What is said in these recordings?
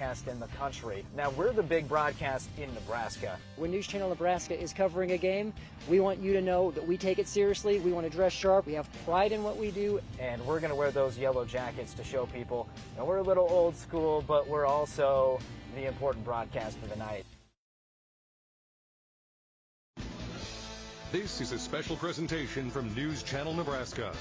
broadcast in the country. Now, we're the big broadcast in Nebraska. When News Channel Nebraska is covering a game, we want you to know that we take it seriously. We want to dress sharp. We have pride in what we do. And we're going to wear those yellow jackets to show people that we're a little old school, but we're also the important broadcast of the night. This is a special presentation from News Channel Nebraska.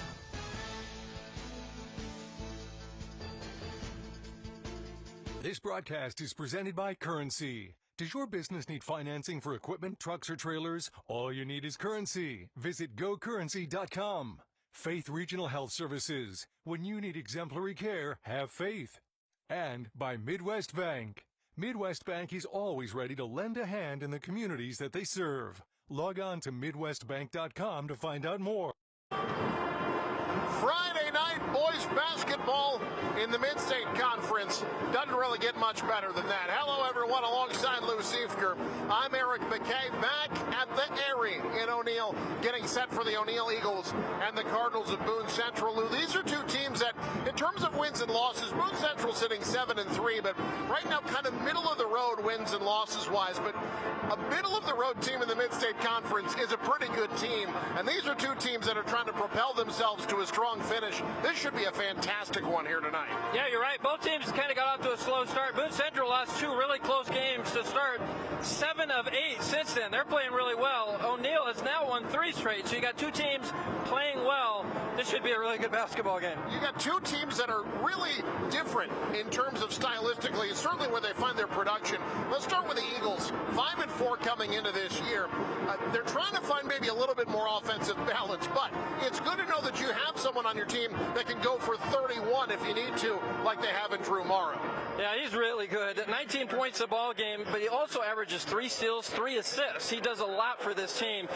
This broadcast is presented by Currency. Does your business need financing for equipment, trucks, or trailers? All you need is Currency. Visit gocurrency.com. Faith Regional Health Services. When you need exemplary care, have faith. And by Midwest Bank. Midwest Bank is always ready to lend a hand in the communities that they serve. Log on to MidwestBank.com to find out more. Friday night boys basketball in the Mid-State Conference. Doesn't really get much better than that. Hello, everyone. Alongside Lou Siefker, I'm Eric McKay, back at the Airy in O'Neill, getting set for the O'Neill Eagles and the Cardinals of Boone Central. Lou, these are two teams that, in terms of wins and losses, Boone Central sitting 7-3, but right now kind of middle of the road wins and losses wise. But a middle of the road team in the Mid-State Conference is a pretty good team, and these are two teams that are trying to propel themselves to a strong finish. This should be a fantastic one here tonight. Yeah, you're right. Both teams kind of got off to a slow start. Boone Central lost two really close games to start. 7 of 8 since then. They're playing really well. O'Neill has now won 3 straight, so you got two teams playing well. This should be a really good basketball game. You got two teams that are really different in terms of stylistically, certainly where they find their production. Let's start with the Eagles. 5-4 coming into this year. They're trying to find maybe a little bit more offensive balance, but it's good to know that you have someone on your team that can go for 31 if you need to, like they have in Drew Morrow. Yeah, he's really good. 19 points a ball game, but he also averages 3 steals, 3 assists. He does a lot for this team.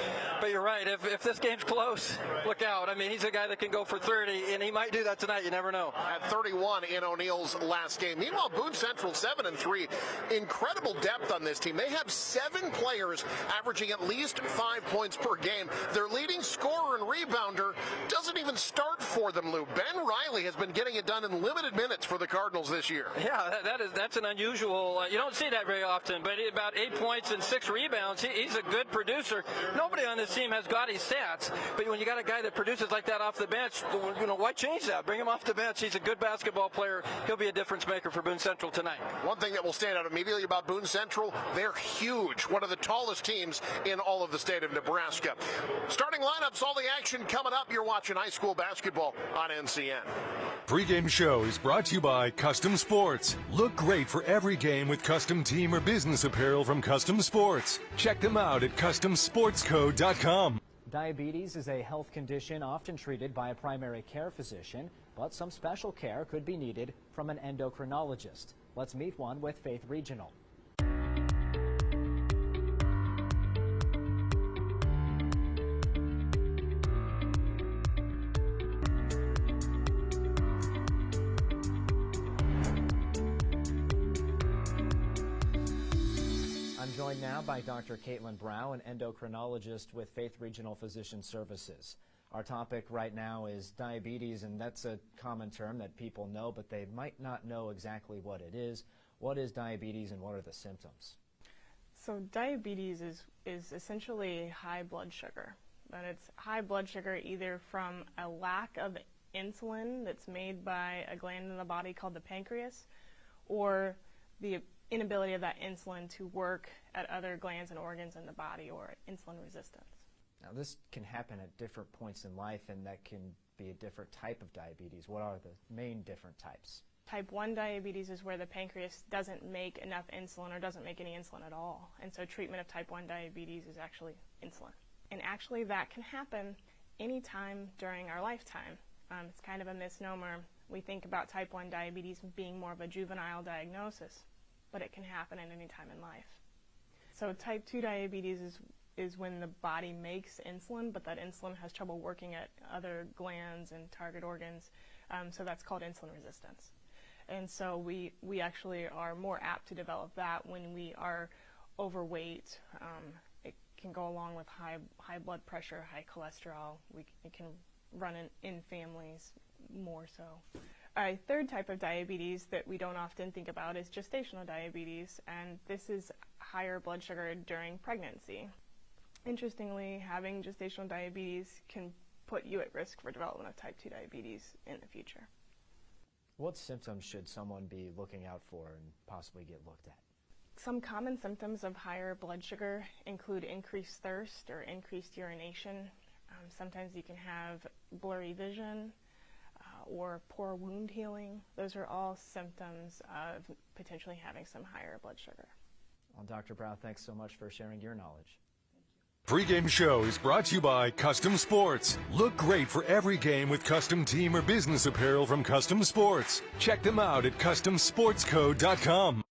But you're right, if this game's close, look out. I mean, he's a guy that can go for 30, and he might do that tonight. You never know. At 31 in O'Neill's last game. Meanwhile, Boone Central 7-3. Incredible depth on this team. They have 7 players averaging at least 5 points per game. Their leading scorer and rebounder doesn't even start for them, Lou. Ben Riley has been getting it done in limited minutes for the Cardinals this year. Yeah, that's an unusual. You don't see that very often, but about 8 points and 6 rebounds. He's a good producer. Nobody on this team has gaudy stats, but when you got a guy that produces like that off the bench, why change that? Bring him off the bench. He's a good basketball player. He'll be a difference maker for Boone Central tonight. One thing that will stand out immediately about Boone Central, they're huge. One of the tallest teams in all of the state of Nebraska. Starting lineups, all the action coming up. You're watching high school basketball on NCN. Pre-game show is brought to you by Custom Sports. Look great for every game with custom team or business apparel from Custom Sports. Check them out at CustomSportsCo.com. Diabetes is a health condition often treated by a primary care physician, but some special care could be needed from an endocrinologist. Let's meet one with Faith Regional. I'm joined now by Dr. Caitlin Brow, an endocrinologist with Faith Regional Physician Services. Our topic right now is diabetes, and that's a common term that people know, but they might not know exactly what it is. What is diabetes and what are the symptoms? So diabetes is essentially high blood sugar, but it's high blood sugar either from a lack of insulin that's made by a gland in the body called the pancreas, or the inability of that insulin to work at other glands and organs in the body, or insulin resistance. Now, this can happen at different points in life, and that can be a different type of diabetes. What are the main different types? Type 1 diabetes is where the pancreas doesn't make enough insulin or doesn't make any insulin at all. And so treatment of type 1 diabetes is actually insulin. And actually that can happen anytime during our lifetime. It's kind of a misnomer. We think about type 1 diabetes being more of a juvenile diagnosis, but it can happen at any time in life. So type 2 diabetes is when the body makes insulin, but that insulin has trouble working at other glands and target organs, so that's called insulin resistance. And so we actually are more apt to develop that when we are overweight. It can go along with high blood pressure, high cholesterol. It can run in families more so. A third type of diabetes that we don't often think about is gestational diabetes, and this is higher blood sugar during pregnancy. Interestingly, having gestational diabetes can put you at risk for development of type 2 diabetes in the future. What symptoms should someone be looking out for and possibly get looked at? Some common symptoms of higher blood sugar include increased thirst or increased urination. Sometimes you can have blurry vision or poor wound healing. Those are all symptoms of potentially having some higher blood sugar. Well, Dr. Brow, thanks so much for sharing your knowledge. Pre-game show is brought to you by Custom Sports. Look great for every game with custom team or business apparel from Custom Sports. Check them out at CustomSportsCo.com.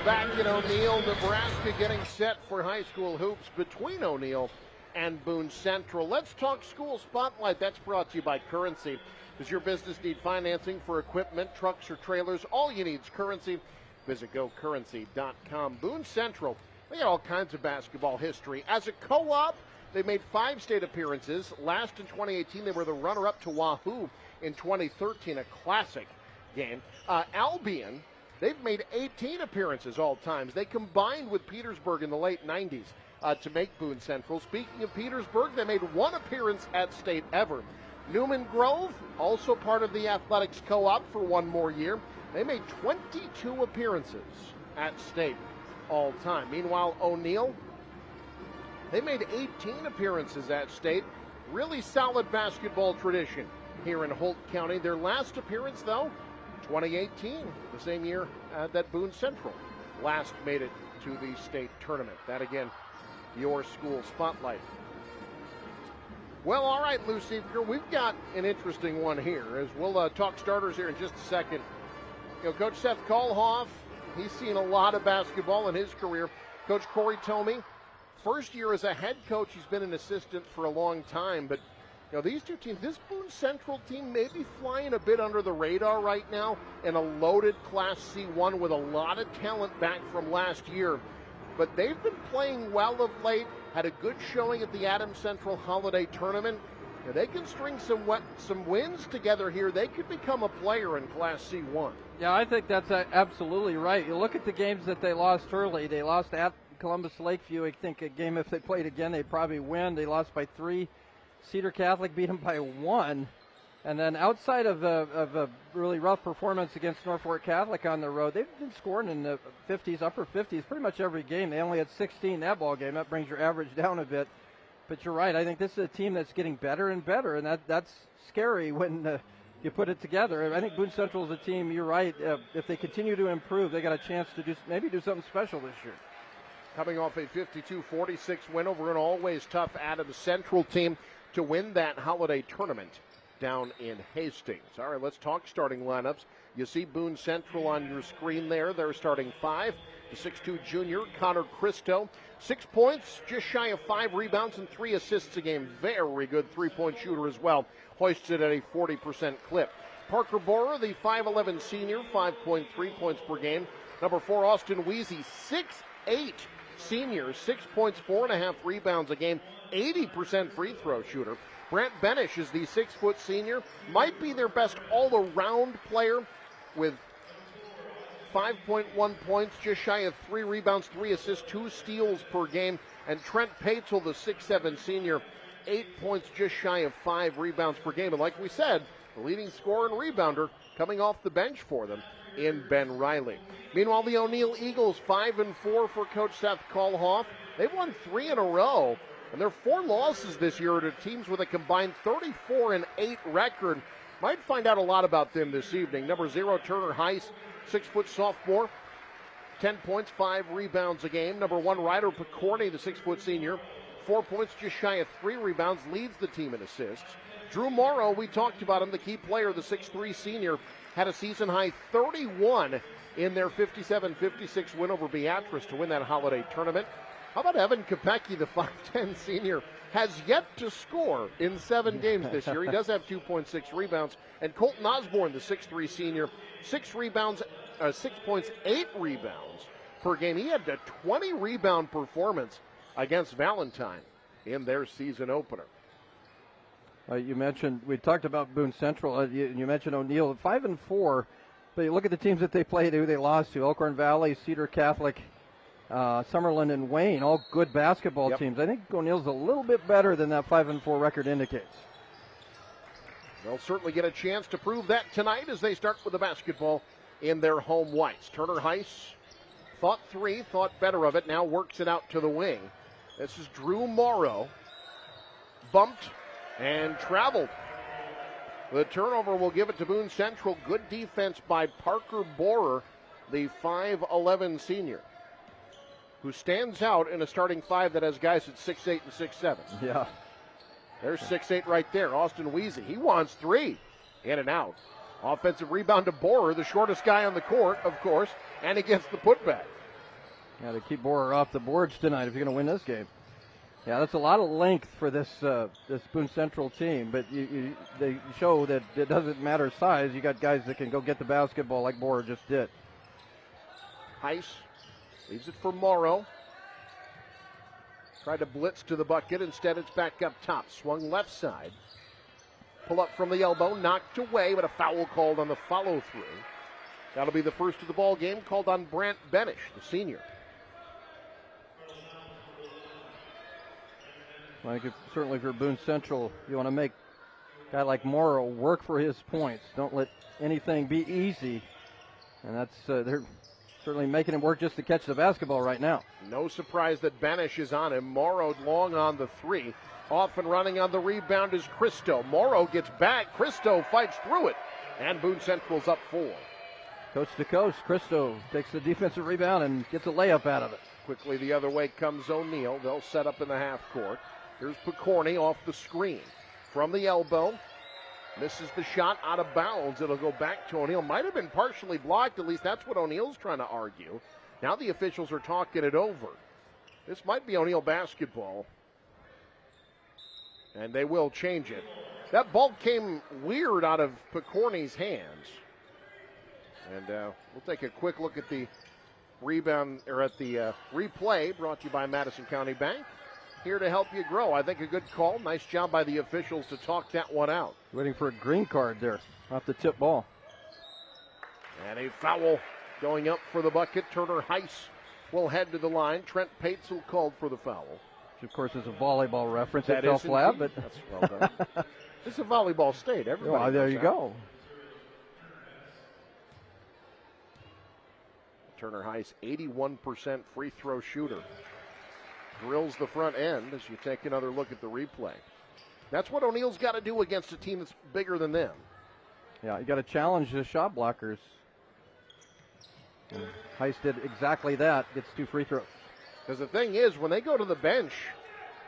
Back in O'Neill, Nebraska, getting set for high school hoops between O'Neill and Boone Central. Let's talk school spotlight. That's brought to you by Currency. Does your business need financing for equipment, trucks, or trailers? All you need is Currency. Visit GoCurrency.com. Boone Central, they got all kinds of basketball history. As a co-op, they made 5 state appearances. Last in 2018, they were the runner-up to Wahoo in 2013, a classic game. Albion, they've made 18 appearances all times. They combined with Petersburg in the late 90s to make Boone Central. Speaking of Petersburg, they made 1 appearance at state ever. Newman Grove, also part of the athletics co-op for 1 more year. They made 22 appearances at state all time. Meanwhile, O'Neill, they made 18 appearances at state. Really solid basketball tradition here in Holt County. Their last appearance, though, 2018, the same year that Boone Central last made it to the state tournament. That, again, your school spotlight. Well, all right, Lou Seifker, we've got an interesting one here as we'll talk starters here in just a second. You know, Coach Seth Kohlhoff, he's seen a lot of basketball in his career. Coach Corey Tomey, first year as a head coach, he's been an assistant for a long time. But, you know, these two teams, this Boone Central team may be flying a bit under the radar right now in a loaded Class C1 with a lot of talent back from last year. But they've been playing well of late, had a good showing at the Adams Central Holiday Tournament. If they can string some wins together here, they could become a player in Class C1. Yeah, I think that's absolutely right. You look at the games that they lost early. They lost at Columbus Lakeview. I think a game, if they played again, they'd probably win. They lost by 3. Cedar Catholic beat them by 1. And then outside of a really rough performance against Norfolk Catholic on the road, they've been scoring in the 50s, upper 50s, pretty much every game. They only had 16 that ball game. That brings your average down a bit. But you're right. I think this is a team that's getting better and better, and that's scary when you put it together. I think Boone Central is a team, you're right, if they continue to improve, they got a chance to maybe do something special this year. Coming off a 52-46 win over an always tough Adams Central team to win that holiday tournament down in Hastings. All right, let's talk starting lineups. You see Boone Central on your screen there. They're starting 5. The 6'2 junior, Connor Christo. 6 points, just shy of 5 rebounds and 3 assists a game. Very good three-point shooter as well. Hoisted at a 40% clip. Parker Borer, the 5'11 senior, 5.3 points per game. Number 4, Austin Weezy, 6'8 senior, 6 points, 4.5 rebounds a game, 80% free throw shooter. Brant Benish is the 6-foot senior, might be their best all-around player with 5.1 points, just shy of 3 rebounds, 3 assists, 2 steals per game. And Trent Patel, the 6'7 senior, 8 points, just shy of 5 rebounds per game. And like we said, the leading scorer and rebounder coming off the bench for them in Ben Riley. Meanwhile, the O'Neill Eagles, 5-4 for Coach Seth Kohlhoff. They've won 3 in a row. And their 4 losses this year to teams with a combined 34-8 record. Might find out a lot about them this evening. Number 0, Turner Heiss, 6-foot sophomore, 10 points, 5 rebounds a game. Number 1, Ryder Picorni, the 6-foot senior, 4 points, just shy of 3 rebounds, leads the team in assists. Drew Morrow, we talked about him, the key player, the 6'3 senior, had a season-high 31 in their 57-56 win over Beatrice to win that holiday tournament. How about Evan Kopecki, the 5'10 senior, has yet to score in 7 games this year. He does have 2.6 rebounds. And Colton Osborne, the 6'3 senior, 6 points, 8 rebounds per game. He had a 20-rebound performance against Valentine in their season opener. We talked about Boone Central. You mentioned O'Neill, 5-4, but you look at the teams that they played, who they lost to: Elkhorn Valley, Cedar Catholic, Summerlin, and Wayne, all good basketball teams. I think O'Neill's a little bit better than that 5-4 record indicates. They'll certainly get a chance to prove that tonight as they start with the basketball in their home whites. Turner Heiss thought better of it, now works it out to the wing. This is Drew Morrow, bumped and traveled. The turnover will give it to Boone Central. Good defense by Parker Borer, the 5'11 senior, who stands out in a starting five that has guys at 6'8 and 6'7. Yeah. There's 6'8 right there. Austin Weezy, he wants three. In and out. Offensive rebound to Borer, the shortest guy on the court, of course, and he gets the putback. Yeah, to keep Borer off the boards tonight if you're going to win this game. Yeah, that's a lot of length for this Boone Central team, but they show that it doesn't matter size. You got guys that can go get the basketball like Borer just did. Heiss leaves it for Morrow. Tried to blitz to the bucket. Instead, it's back up top. Swung left side. Pull up from the elbow. Knocked away, but a foul called on the follow-through. That'll be the first of the ball game, called on Brant Benish, the senior. I think certainly for Boone Central, you want to make a guy like Morrow work for his points. Don't let anything be easy. And that's they're certainly making him work just to catch the basketball right now. No surprise that Benish is on him. Morrow long on the three. Off and running on the rebound is Christo. Morrow gets back. Christo fights through it. And Boone Central's up 4. Coast to coast, Christo takes the defensive rebound and gets a layup out of it. Quickly the other way comes O'Neill. They'll set up in the half court. Here's Picorni off the screen. From the elbow. Misses the shot out of bounds. It'll go back to O'Neill. Might have been partially blocked. At least that's what O'Neill's trying to argue. Now the officials are talking it over. This might be O'Neill basketball. And they will change it. That ball came weird out of Picorni's hands. And we'll take a quick look at the rebound, or at the replay, brought to you by Madison County Bank. Here to help you grow. I think a good call. Nice job by the officials to talk that one out. Waiting for a green card there off the tip ball. And a foul going up for the bucket. Turner Heiss will head to the line. Trent Paetzel called for the foul. Which, of course, is a volleyball reference. That it fell flat, but that's well done. This is a volleyball state. Everybody well, there you that. go. Turner Heiss, 81% free throw shooter. Drills the front end as you take another look at the replay. That's what O'Neill's got to do against a team that's bigger than them. Yeah, you got to challenge the shot blockers. And Heiss did exactly that. Gets 2 free throws. Because the thing is, when they go to the bench,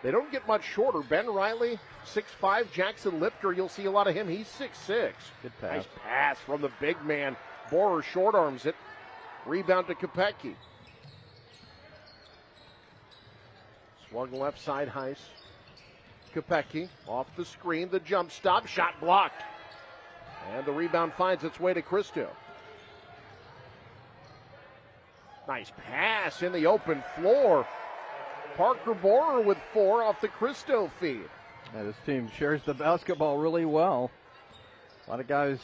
they don't get much shorter. Ben Riley, 6'5", Jackson Lipker, you'll see a lot of him. He's 6'6". Good pass. Nice pass from the big man. Borer short arms it. Rebound to Kopecky. Swung left side, Heiss. Kopecky off the screen, the jump stop, shot blocked. And the rebound finds its way to Christo. Nice pass in the open floor. Parker Borer with 4 off the Christo feed. Yeah, this team shares the basketball really well. A lot of guys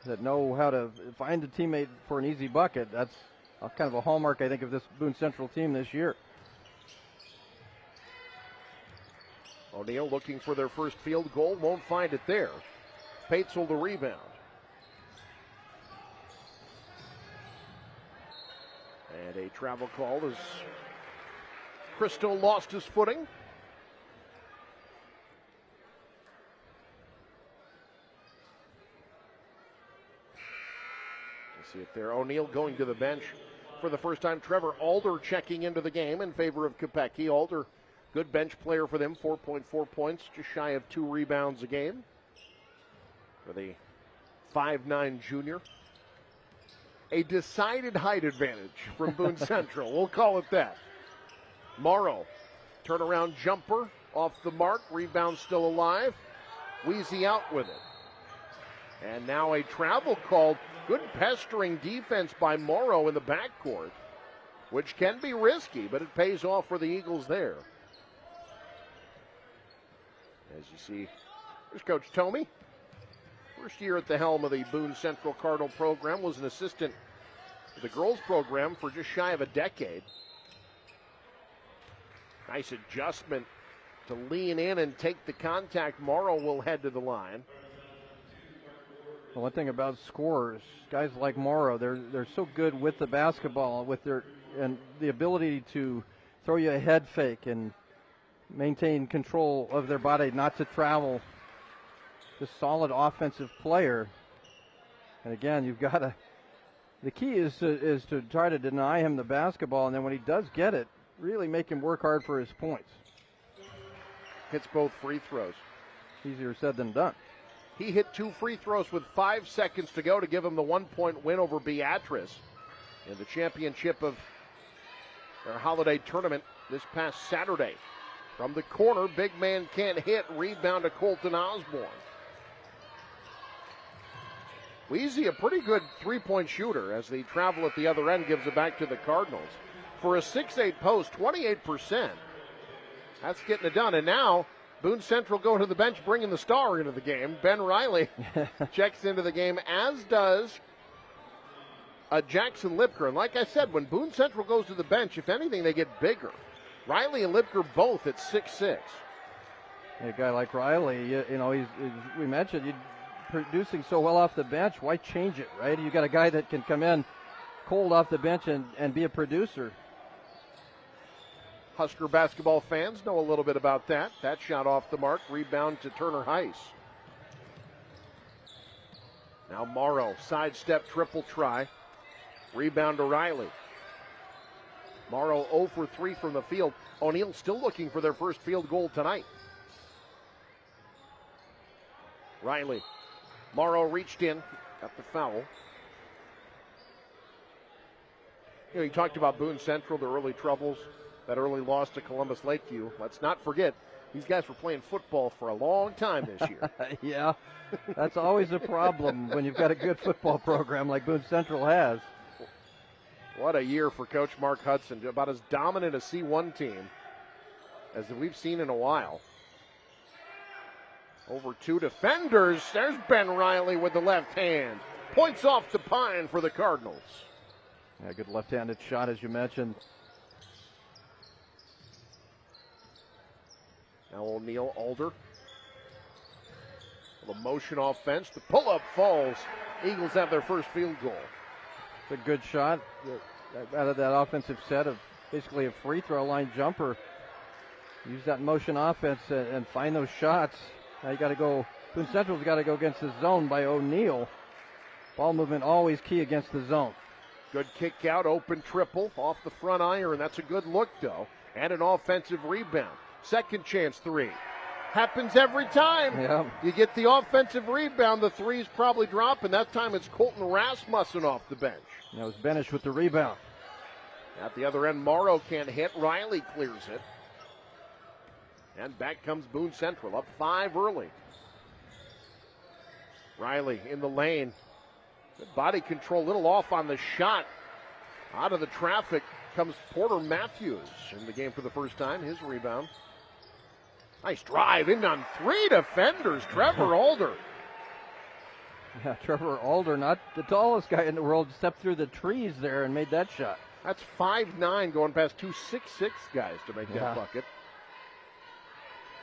that know how to find a teammate for an easy bucket. That's kind of a hallmark, I think, of this Boone Central team this year. O'Neill looking for their first field goal. Won't find it there. Paetzel the rebound. And a travel call as Christo lost his footing. You see it there. O'Neill going to the bench for the first time. Trevor Alder checking into the game in favor of Kopecky. Alder, good bench player for them, 4.4 points, just shy of 2 rebounds a game for the 5'9" junior. A decided height advantage from Boone Central. We'll call it that. Morrow, turnaround jumper off the mark. Rebound still alive. Weezy out with it. And now a travel called. Good pestering defense by Morrow in the backcourt, which can be risky, but it pays off for the Eagles there. As you see, Here's Coach Tomey. First year at the helm of the Boone Central Cardinal program, was an assistant to the girls program for just shy of a decade. Nice adjustment to lean in and take the contact. Morrow will head to the line. One thing about scorers, guys like Morrow, they're so good with the basketball, with their and the ability to throw you a head fake and maintain control of their body, not to travel. Just solid offensive player. And again, you've got to. The key is to try to deny him the basketball, and then when he does get it, really make him work hard for his points. Hits both free throws. Easier said than done. He hit 2 free throws with 5 seconds to go to give him the 1-point win over Beatrice in the championship of their holiday tournament this past Saturday. From the corner, big man can't hit. Rebound to Colton Osborne. Weezy, a pretty good three-point shooter as the travel at the other end gives it back to the Cardinals. For a 6'8 post, 28%. That's getting it done. And now Boone Central going to the bench, bringing the star into the game. Ben Riley checks into the game, as does Jackson Lipker. And like I said, when Boone Central goes to the bench, if anything, they get bigger. Riley and Lipker both at 6'6". A guy like Riley, you know, he's we mentioned he's producing so well off the bench. Why change it, right? You got a guy that can come in cold off the bench and be a producer. Husker basketball fans know a little bit about that. That shot off the mark. Rebound to Turner Heiss. Now Morrow, sidestep triple try. Rebound to Riley. Morrow 0 for 3 from the field. O'Neal still looking for their first field goal tonight. Riley. Morrow reached in. Got the foul. You know, you talked about Boone Central, their early troubles. That early loss to Columbus Lakeview. Let's not forget, these guys were playing football for a long time this year. Yeah, that's always a problem when you've got a good football program like Boone Central has. What a year for Coach Mark Hudson. About as dominant a C1 team as we've seen in a while. Over 2 defenders. There's Ben Riley with the left hand. Points off to Pine for the Cardinals. Yeah, good left-handed shot, as you mentioned. Now O'Neal, Alder. The motion offense. The pull-up falls. Eagles have their first field goal. It's a good shot out of that offensive set of basically a free throw line jumper. Use that motion offense and find those shots. Now you got to go. Boone Central's got to go against the zone by O'Neal. Ball movement always key against the zone. Good kick out, open triple off the front iron. That's a good look, though. And an offensive rebound. Second chance three. Happens every time. Yeah. You get the offensive rebound, the three's probably dropping. That time it's Colton Rasmussen off the bench. That was Benish with the rebound. At the other end, Morrow can't hit. Riley clears it. And back comes Boone Central, up 5 early. Riley in the lane. Good body control, little off on the shot. Out of the traffic comes Porter Matthews in the game for the first time. His rebound. Nice drive in on 3 defenders. Trevor Alder. Yeah, Trevor Alder, not the tallest guy in the world, stepped through the trees there and made that shot. That's 5'9", going past 2 6'6" guys to make that bucket.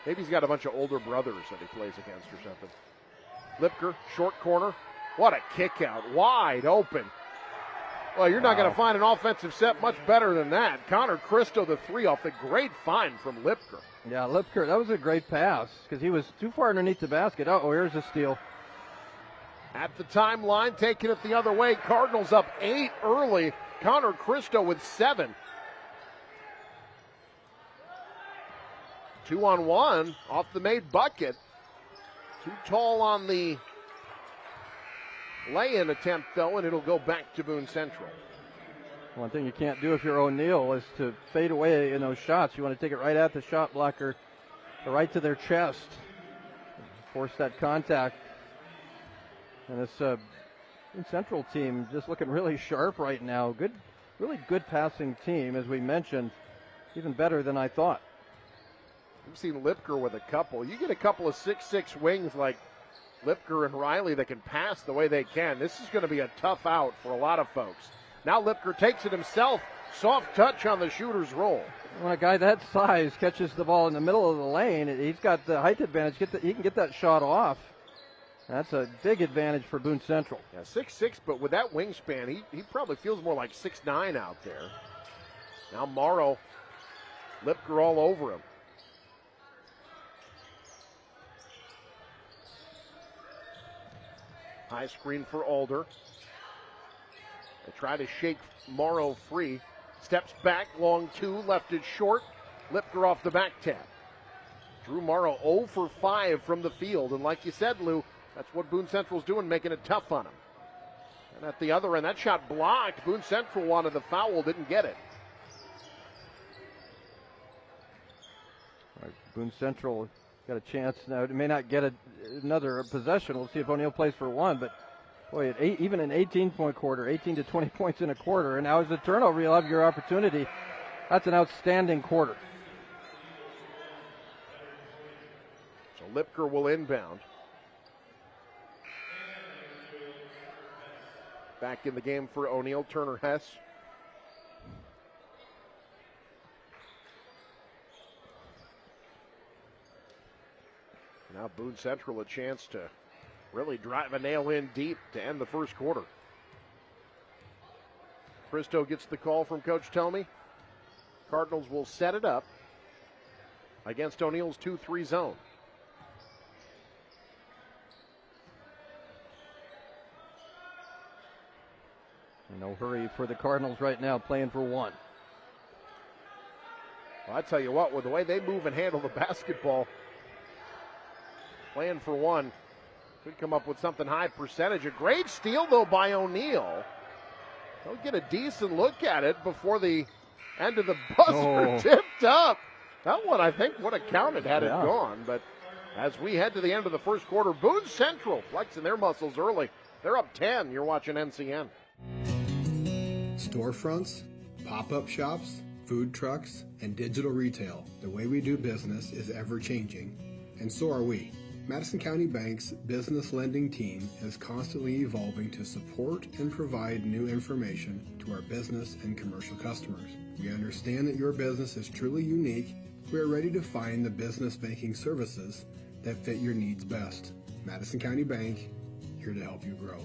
Maybe he's got a bunch of older brothers that he plays against or something. Lipker, short corner. What a kick out. Wide open. Well, you're not going to find an offensive set much better than that. Connor Cristo, the 3 off the great find from Lipker. Yeah, Lipker, that was a great pass because he was too far underneath the basket. Oh, here's a steal. At the timeline, taking it the other way. Cardinals up 8 early. Connor Cristo with 7. 2-on-1 off the made bucket. Too tall on the lay-in attempt, though, and it'll go back to Boone Central. One thing you can't do if you're O'Neal is to fade away in those shots. You want to take it right at the shot blocker, right to their chest, force that contact. And this Boone Central team just looking really sharp right now. Good, really good passing team, as we mentioned, even better than I thought. We've seen Lipker with a couple. You get a couple of 6'6" wings like Lipker and Riley that can pass the way they can. This is going to be a tough out for a lot of folks. Now Lipker takes it himself. Soft touch on the shooter's roll. When a guy that size catches the ball in the middle of the lane, he's got the height advantage. He can get that shot off. That's a big advantage for Boone Central. Yeah, 6'6", but with that wingspan, he probably feels more like 6'9" out there. Now Morrow, Lipker all over him. High screen for Alder. They try to shake Morrow free. Steps back, long two, left it short. Lipker off the back tap. Drew Morrow 0 for 5 from the field. And like you said, Lou, that's what Boone Central's doing, making it tough on him. And at the other end, that shot blocked. Boone Central wanted the foul, didn't get it. All right, Boone Central got a chance now. It may not get another possession. We'll see if O'Neill plays for one, but boy, even an 18-point quarter, 18 to 20 points in a quarter, and now as a turnover, you'll have your opportunity. That's an outstanding quarter. So Lipker will inbound. Back in the game for O'Neill, Turner Hess. Now Boone Central a chance to really drive a nail in deep to end the first quarter. Cristo gets the call from Coach Tomey. Cardinals will set it up against O'Neill's 2-3 zone. No hurry for the Cardinals right now, playing for one. Well, I tell you what, with the way they move and handle the basketball, playing for one could come up with something high percentage. A great steal, though, by O'Neill. They'll get a decent look at it before the end of the buzzer tipped up. That one, I think, would have counted had it gone. But as we head to the end of the first quarter, Boone Central flexing their muscles early. They're up 10. You're watching NCN. Storefronts, pop-up shops, food trucks, and digital retail. The way we do business is ever-changing, and so are we. Madison County Bank's business lending team is constantly evolving to support and provide new information to our business and commercial customers. We understand that your business is truly unique. We are ready to find the business banking services that fit your needs best. Madison County Bank, here to help you grow.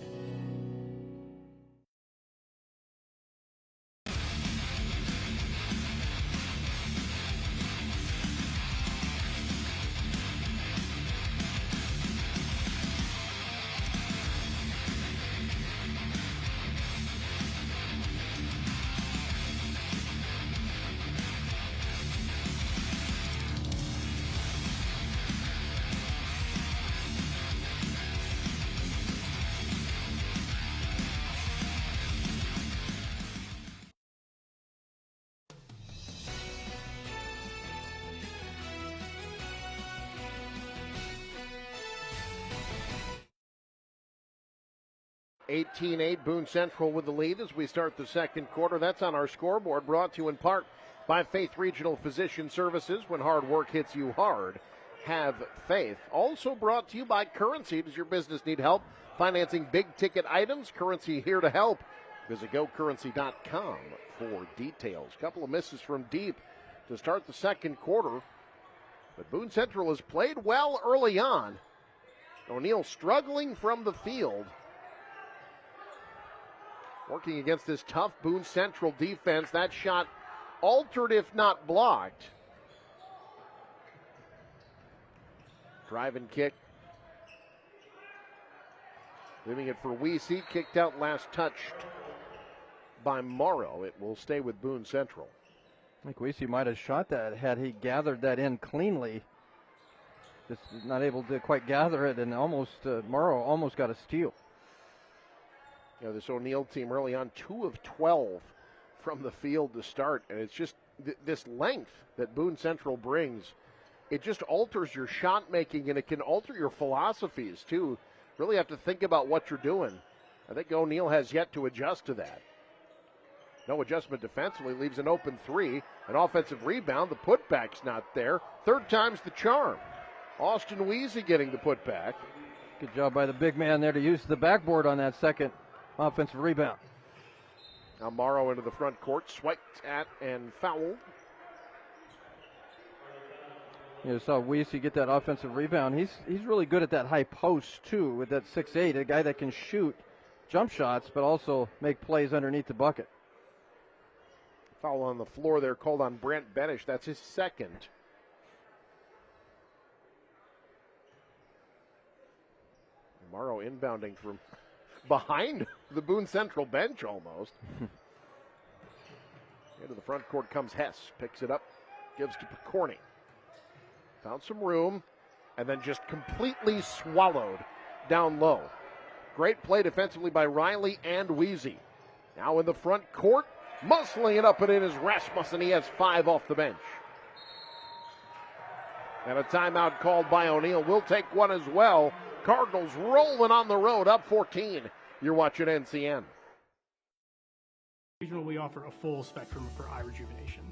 (18-8) Boone Central with the lead as we start the second quarter. That's on our scoreboard, brought to you in part by Faith Regional Physician Services. When hard work hits you hard, have faith. Also brought to you by Currency. Does your business need help financing big-ticket items? Currency here to help. Visit gocurrency.com for details. Couple of misses from deep to start the second quarter. But Boone Central has played well early on. O'Neill struggling from the field. Working against this tough Boone Central defense. That shot altered if not blocked. Drive and kick. Leaving it for Weesey. Kicked out, last touched by Morrow. It will stay with Boone Central. I think Weesey might have shot that had he gathered that in cleanly. Just not able to quite gather it, and Morrow almost got a steal. You know, this O'Neill team early on, 2 of 12 from the field to start. And it's just this length that Boone Central brings. It just alters your shot making, and it can alter your philosophies, too. Really have to think about what you're doing. I think O'Neill has yet to adjust to that. No adjustment defensively, leaves an open three. An offensive rebound, the putback's not there. Third time's the charm. Austin Weezy getting the putback. Good job by the big man there to use the backboard on that second offensive rebound. Now Morrow into the front court, swiped at and fouled. You saw Weezy get that offensive rebound. He's really good at that high post, too, with that 6'8", a guy that can shoot jump shots, but also make plays underneath the bucket. Foul on the floor there called on Brent Benish. That's his second. Morrow inbounding from behind the Boone Central bench almost. Into the front court comes Hess. Picks it up, gives to Picorni. Found some room, and then just completely swallowed down low. Great play defensively by Riley and Weezy. Now in the front court, muscling it up and in is Rasmussen. He has 5 off the bench. And a timeout called by O'Neill. We'll take one as well. Cardinals rolling on the road, up 14. You're watching NCN. Regional, we offer a full spectrum for eye rejuvenation.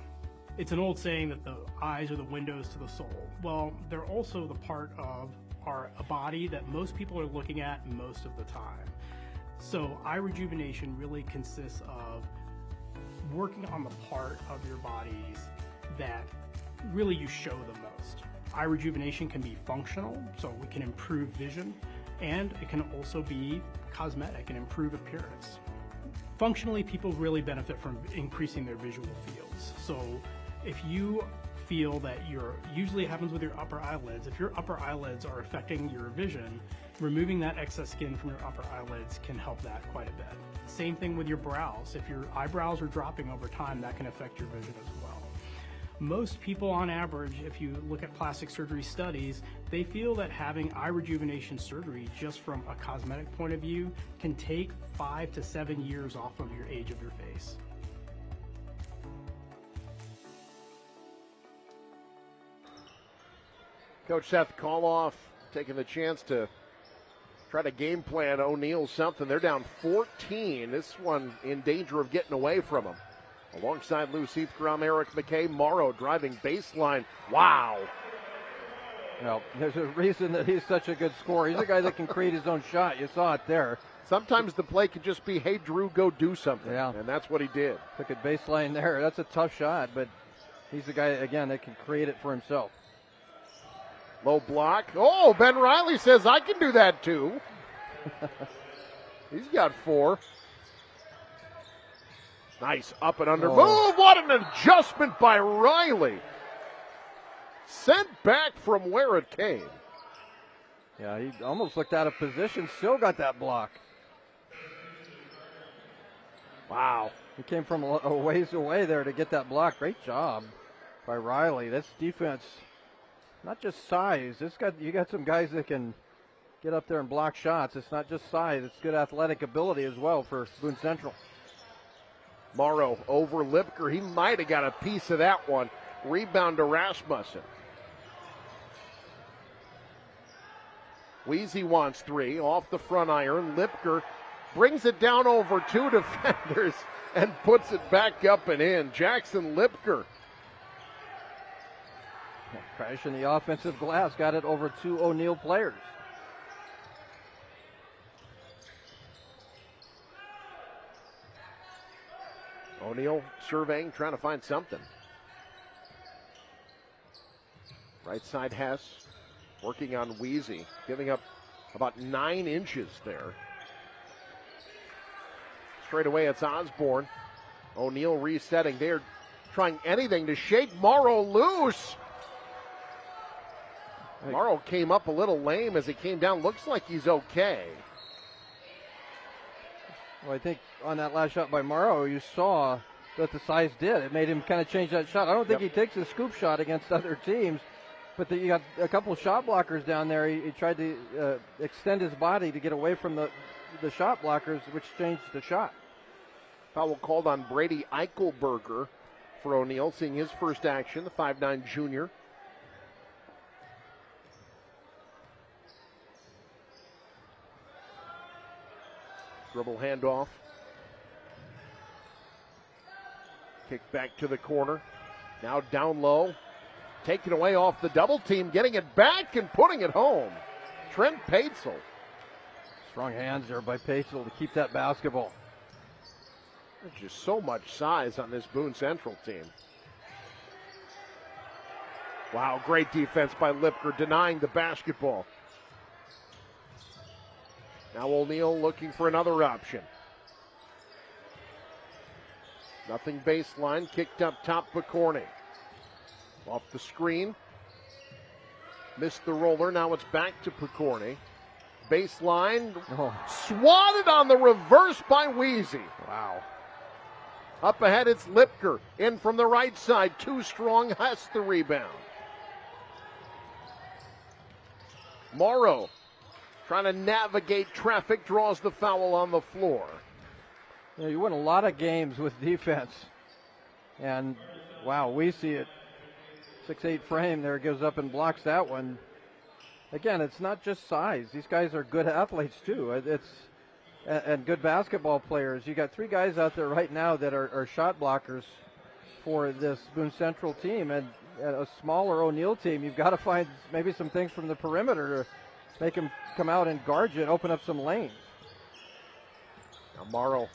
It's an old saying that the eyes are the windows to the soul. Well, they're also the part of a body that most people are looking at most of the time. So eye rejuvenation really consists of working on the part of your bodies that really you show the most. Eye rejuvenation can be functional, so we can improve vision, and it can also be cosmetic and improve appearance. Functionally, people really benefit from increasing their visual fields. So if you feel that usually it happens with your upper eyelids, if your upper eyelids are affecting your vision, removing that excess skin from your upper eyelids can help that quite a bit. Same thing with your brows. If your eyebrows are dropping over time, that can affect your vision as well. Most people on average, if you look at plastic surgery studies, they feel that having eye rejuvenation surgery just from a cosmetic point of view can take 5 to 7 years off of your age of your face. Coach Seth Koloff taking the chance to try to game plan O'Neill something. They're down 14. This one in danger of getting away from them. Alongside Lou Seathgrum, Eric McKay, Morrow driving baseline. Wow. Well, there's a reason that he's such a good scorer. He's a guy that can create his own shot. You saw it there. Sometimes the play could just be, hey, Drew, go do something. Yeah. And that's what he did. Took a baseline there. That's a tough shot, but he's the guy, again, that can create it for himself. Low block. Oh, Ben Riley says, I can do that too. He's got 4. Nice up and under move. What an adjustment by Riley. Sent back from where it came. Yeah, he almost looked out of position. Still got that block. Wow. He came from a ways away there to get that block. Great job by Riley. That's defense, not just size. You got some guys that can get up there and block shots. It's not just size. It's good athletic ability as well for Boone Central. Morrow over Lipker. He might have got a piece of that one. Rebound to Rasmussen. Weezy wants 3 off the front iron. Lipker brings it down over 2 defenders and puts it back up and in. Jackson Lipker. Crashing the offensive glass. Got it over 2 O'Neill players. O'Neill surveying, trying to find something. Right side Hess working on Weezy, giving up about 9 inches there. Straight away it's Osborne. O'Neill resetting. They're trying anything to shake Morrow loose. Morrow came up a little lame as he came down. Looks like he's okay. Well, I think on that last shot by Morrow, you saw what the size did. It made him kind of change that shot. I don't think he takes a scoop shot against other teams, but you got a couple of shot blockers down there. He tried to extend his body to get away from the shot blockers, which changed the shot. Foul called on Brady Eichelberger for O'Neill, seeing his first action, the 5'9" junior. Dribble handoff. Kick back to the corner. Now down low. Taken away off the double team. Getting it back and putting it home. Trent Paetzel. Strong hands there by Paetzel to keep that basketball. There's just so much size on this Boone Central team. Wow, great defense by Lipker, denying the basketball. Now O'Neal looking for another option. Nothing baseline, kicked up top Picorni. Off the screen. Missed the roller, now it's back to Picorni. Baseline, swatted on the reverse by Wheezy. Wow. Up ahead, it's Lipker. In from the right side, too strong, has the rebound. Morrow trying to navigate traffic, draws the foul on the floor. Yeah, you win a lot of games with defense. And, wow, we see it. 6'8" frame there, gives up and blocks that one. Again, it's not just size. These guys are good athletes, too. And good basketball players. You got three guys out there right now that are shot blockers for this Boone Central team. And a smaller O'Neal team, you've got to find maybe some things from the perimeter to make them come out and guard you and open up some lanes. Now Morrow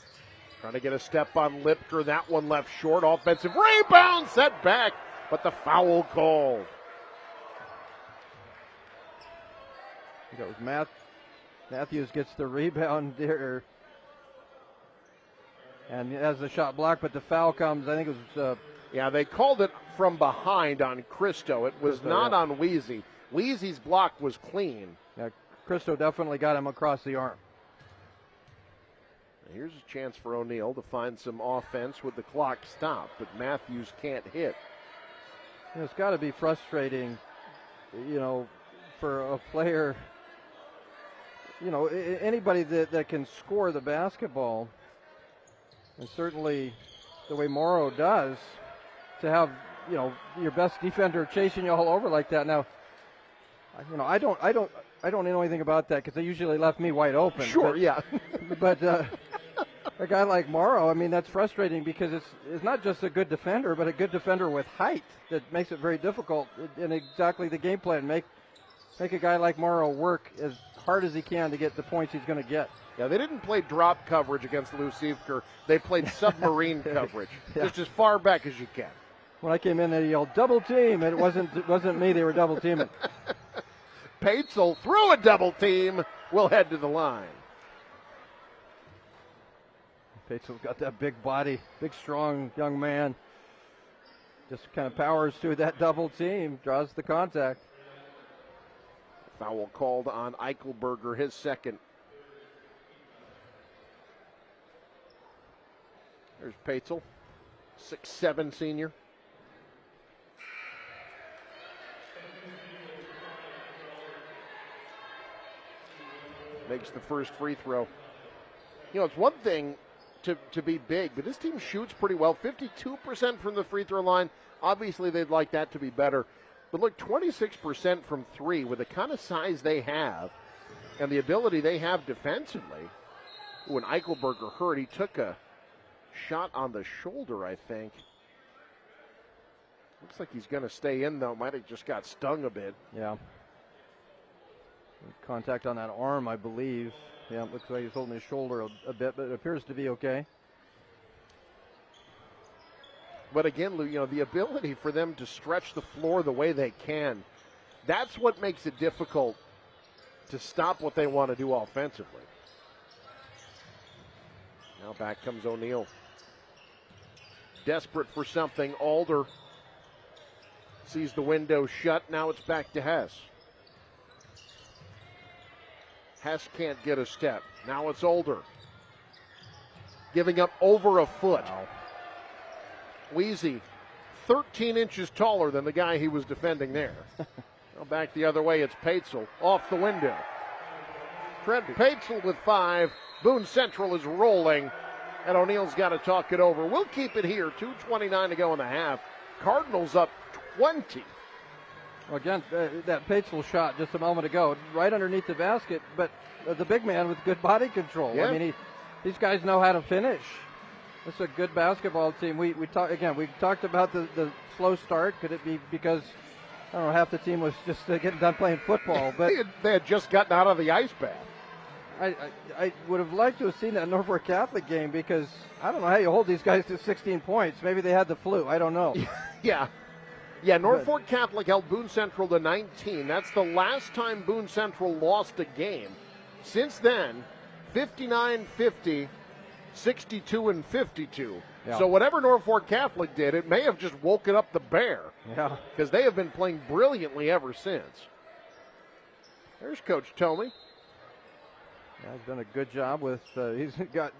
trying to get a step on Lipker. That one left short. Offensive rebound set back, but the foul called. That was Matthews gets the rebound there. And has the shot blocked, but the foul comes. I think it was. They called it from behind on Christo. It was not on Wheezy. Wheezy's block was clean. Yeah, Christo definitely got him across the arm. Here's a chance for O'Neal to find some offense with the clock stopped, but Matthews can't hit. It's got to be frustrating, for a player, anybody that can score the basketball, and certainly the way Morrow does, to have, your best defender chasing you all over like that. Now, I don't know anything about that because they usually left me wide open. Sure, But a guy like Morrow, that's frustrating because it's not just a good defender, but a good defender with height that makes it very difficult in exactly the game plan. Make a guy like Morrow work as hard as he can to get the points he's going to get. Yeah, they didn't play drop coverage against Lucifker. They played submarine coverage, just as far back as you can. When I came in, they yelled double team, and it wasn't me. They were double teaming. Paetzel through a double team will head to the line. Paetzel's got that big body, big, strong young man. Just kind of powers through that double team, draws the contact. Foul called on Eichelberger, his second. There's Paetzel, 6'7" senior. Makes the first free throw. It's one thing to be big, but this team shoots pretty well. 52% from the free throw line. Obviously, they'd like that to be better. But look, 26% from three with the kind of size they have and the ability they have defensively. When Eichelberger hurt, he took a shot on the shoulder, I think. Looks like he's going to stay in, though. Might have just got stung a bit. Yeah. Contact on that arm, I believe. Yeah, it looks like he's holding his shoulder a bit, but it appears to be okay. But again, Lou, the ability for them to stretch the floor the way they can, that's what makes it difficult to stop what they want to do offensively. Now back comes O'Neal. Desperate for something. Alder sees the window shut. Now it's back to Hess. Hess can't get a step. Now it's Alder. Giving up over a foot. Wow. Wheezy, 13 inches taller than the guy he was defending there. Now back the other way, it's Paetzel off the window. Trent Paetzel with 5. Boone Central is rolling, and O'Neal's got to talk it over. We'll keep it here. 2:29 to go in the half. Cardinals up 20. Well, again, that Paetzel shot just a moment ago, right underneath the basket, but the big man with good body control. Yeah. These guys know how to finish. This is a good basketball team. We talked about the slow start. Could it be because, I don't know, half the team was just getting done playing football? But they had just gotten out of the ice bath. I would have liked to have seen that Norfolk Catholic game, because I don't know how you hold these guys to 16 points. Maybe they had the flu. I don't know. Yeah, Norfolk Catholic held Boone Central to 19. That's the last time Boone Central lost a game. Since then, 59-50, 62-52. Yeah. So whatever Norfolk Catholic did, it may have just woken up the bear. Yeah. Because they have been playing brilliantly ever since. There's Coach Tomey. Yeah, he's done a good job with. He's got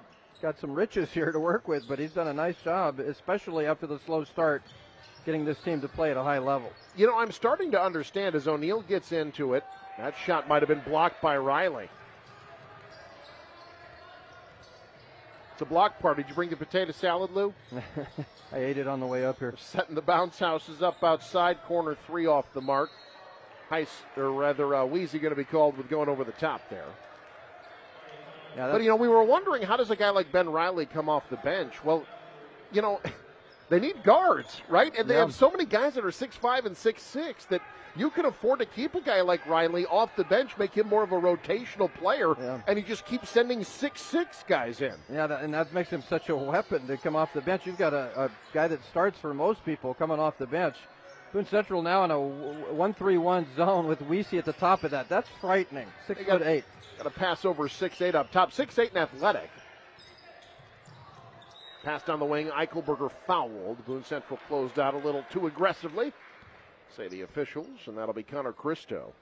some riches here to work with, but he's done a nice job, especially after the slow start, getting this team to play at a high level. You know, I'm starting to understand as O'Neill gets into it. That shot might have been blocked by Riley. It's a block party. Did you bring the potato salad, Lou? I ate it on the way up here. Setting the bounce houses up outside. Corner 3 off the mark. Wheezy going to be called with going over the top there. Yeah, but, we were wondering, how does a guy like Ben Riley come off the bench? Well, they need guards, right? And they have so many guys that are 6'5" and 6'6" that you can afford to keep a guy like Riley off the bench, make him more of a rotational player, and he just keeps sending 6'6" guys in. Yeah, and that makes him such a weapon to come off the bench. You've got a guy that starts for most people coming off the bench. Boone Central now in a 1-3-1 zone with Weesey at the top of that. That's frightening. 6'8". Got a pass over 6'8" up top. 6'8" and athletic. Pass down the wing. Eichelberger fouled. Boone Central closed out a little too aggressively, say the officials, and that'll be Connor Christo.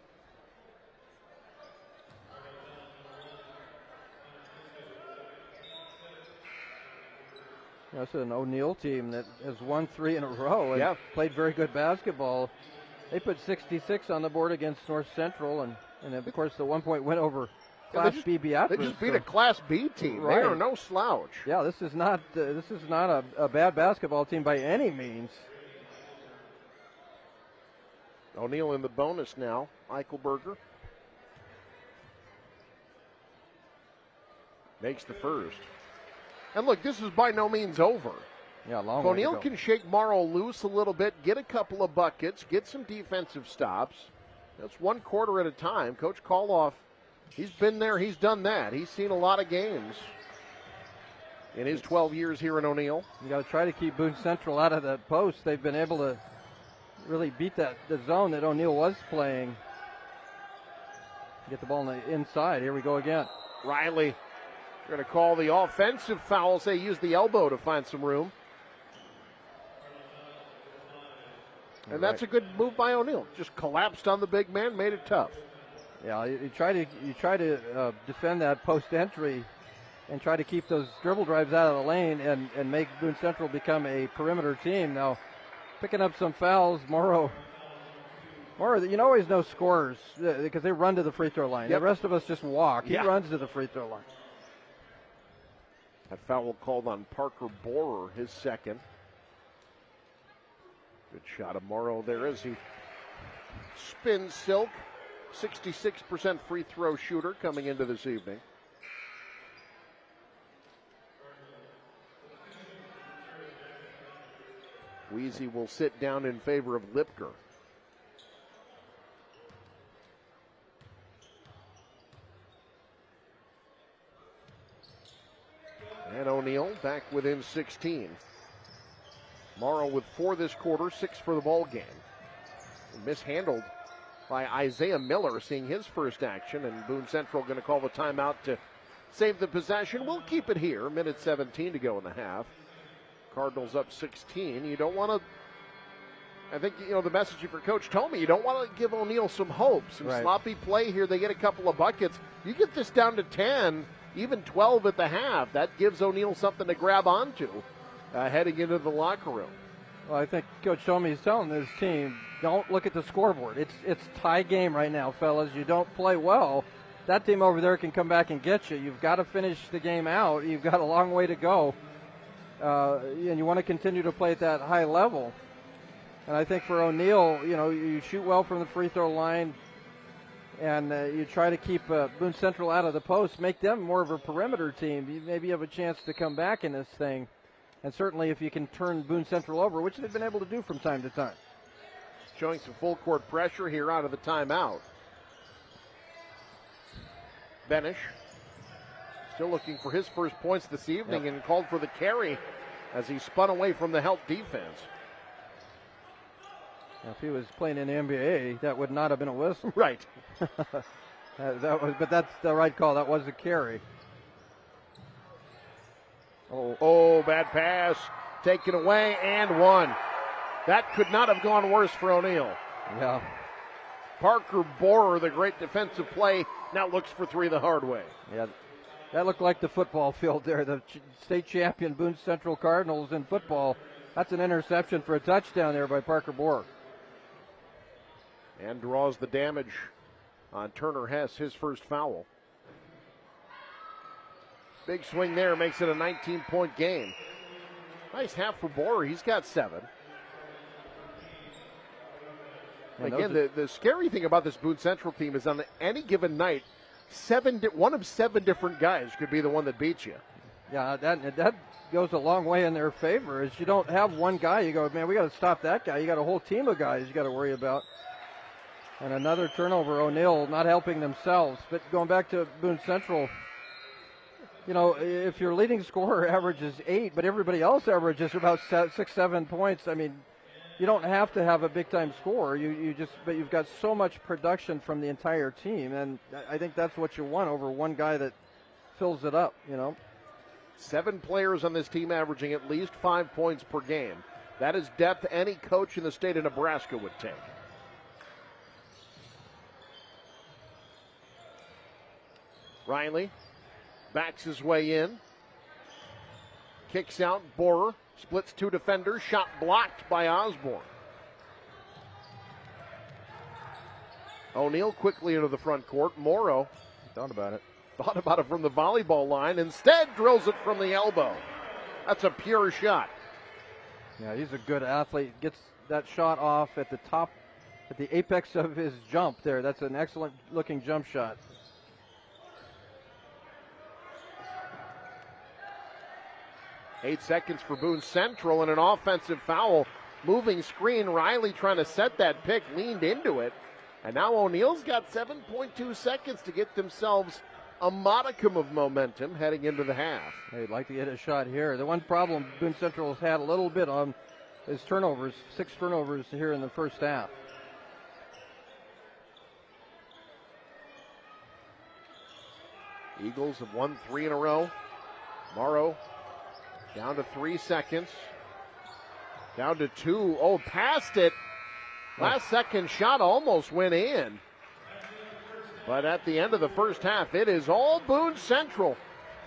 That's an O'Neill team that has won 3 in a row and played very good basketball. They put 66 on the board against North Central, and of course the 1-point win over Class B Beatrice. They just beat a Class B team. Right. They are no slouch. Yeah, this is not a bad basketball team by any means. O'Neill in the bonus now. Eichelberger makes the first. And look, this is by no means over. Yeah, long if way O'Neill to go. can shake Morrow loose a little bit, get a couple of buckets, get some defensive stops. That's one quarter at a time. Coach Koloff, he's been there, he's done that. He's seen a lot of games in his 12 years here in O'Neill. You got to try to keep Boone Central out of the post. They've been able to really beat the zone that O'Neill was playing. Get the ball on the inside. Here we go again. Riley, we're going to call the offensive foul. Say use the elbow to find some room. And that's a good move by O'Neill. Just collapsed on the big man, made it tough. Yeah, you try to defend that post entry and try to keep those dribble drives out of the lane and make Boone Central become a perimeter team. Now, picking up some fouls, Morrow, you always know scorers because they run to the free throw line. Yep. The rest of us just walk. He runs to the free throw line. That foul called on Parker Borer, his second. Good shot of Morrow there as he spins silk. 66% free throw shooter coming into this evening. Weezy will sit down in favor of Lipker. And O'Neill back within 16. Morrow with 4 this quarter, 6 for the ball game. Mishandled by Isaiah Miller, seeing his first action, and Boone Central going to call the timeout to save the possession. We'll keep it here. Minute 17 to go in the half. Cardinals up 16. You don't want to, I think, the message for Coach Tomey, you don't want to give O'Neill some hope. Some sloppy play here. They get a couple of buckets. You get this down to 10, even 12 at the half. That gives O'Neill something to grab onto heading into the locker room. Well, I think Coach Tomey is telling this team, don't look at the scoreboard. It's tie game right now, fellas. You don't play well, that team over there can come back and get you. You've got to finish the game out. You've got a long way to go. And you want to continue to play at that high level. And I think for O'Neill, you shoot well from the free throw line, and you try to keep Boone Central out of the post, make them more of a perimeter team. You maybe have a chance to come back in this thing. And certainly if you can turn Boone Central over, which they've been able to do from time to time. Showing some full court pressure here out of the timeout. Benish still looking for his first points this evening and called for the carry as he spun away from the help defense. Now, if he was playing in the NBA, that would not have been a whistle. Right. But that's the right call. That was a carry. Oh, bad pass. Taken away and one. That could not have gone worse for O'Neill. Yeah. Parker Borer, the great defensive play, now looks for three the hard way. Yeah, that looked like the football field there. The state champion Boone Central Cardinals in football. That's an interception for a touchdown there by Parker Borer. And draws the damage on Turner Hess, his first foul. Big swing there, makes it a 19-point game. Nice half for Borer, he's got 7. Again, the scary thing about this Boone Central team is on any given night, one of 7 different guys could be the one that beats you. Yeah, that goes a long way in their favor. Is you don't have one guy, you go, man, we got to stop that guy. You got a whole team of guys you got to worry about. And another turnover, O'Neill not helping themselves. But going back to Boone Central, you know, if your leading scorer averages 8, but everybody else averages about 6, 7 points, I mean, you don't have to have a big-time scorer. But you've got so much production from the entire team, and I think that's what you want over one guy that fills it up, you know. 7 players on this team averaging at least 5 points per game. That is depth any coach in the state of Nebraska would take. Riley backs his way in. Kicks out, Borer. Splits 2 defenders. Shot blocked by Osborne. O'Neill quickly into the front court. Morrow thought about it from the volleyball line. Instead, drills it from the elbow. That's a pure shot. Yeah, he's a good athlete. Gets that shot off at the top, at the apex of his jump there. That's an excellent looking jump shot. Eight seconds for Boone Central and an offensive foul. Moving screen, Riley trying to set that pick, leaned into it. And now O'Neill's got 7.2 seconds to get themselves a modicum of momentum heading into the half. They'd like to get a shot here. The one problem Boone Central has had a little bit on is turnovers. 6 turnovers here in the first half. Eagles have won 3 in a row. Morrow down to 3 seconds. Down to 2. Oh, passed it. Last second shot almost went in. But at the end of the first half, it is all Boone Central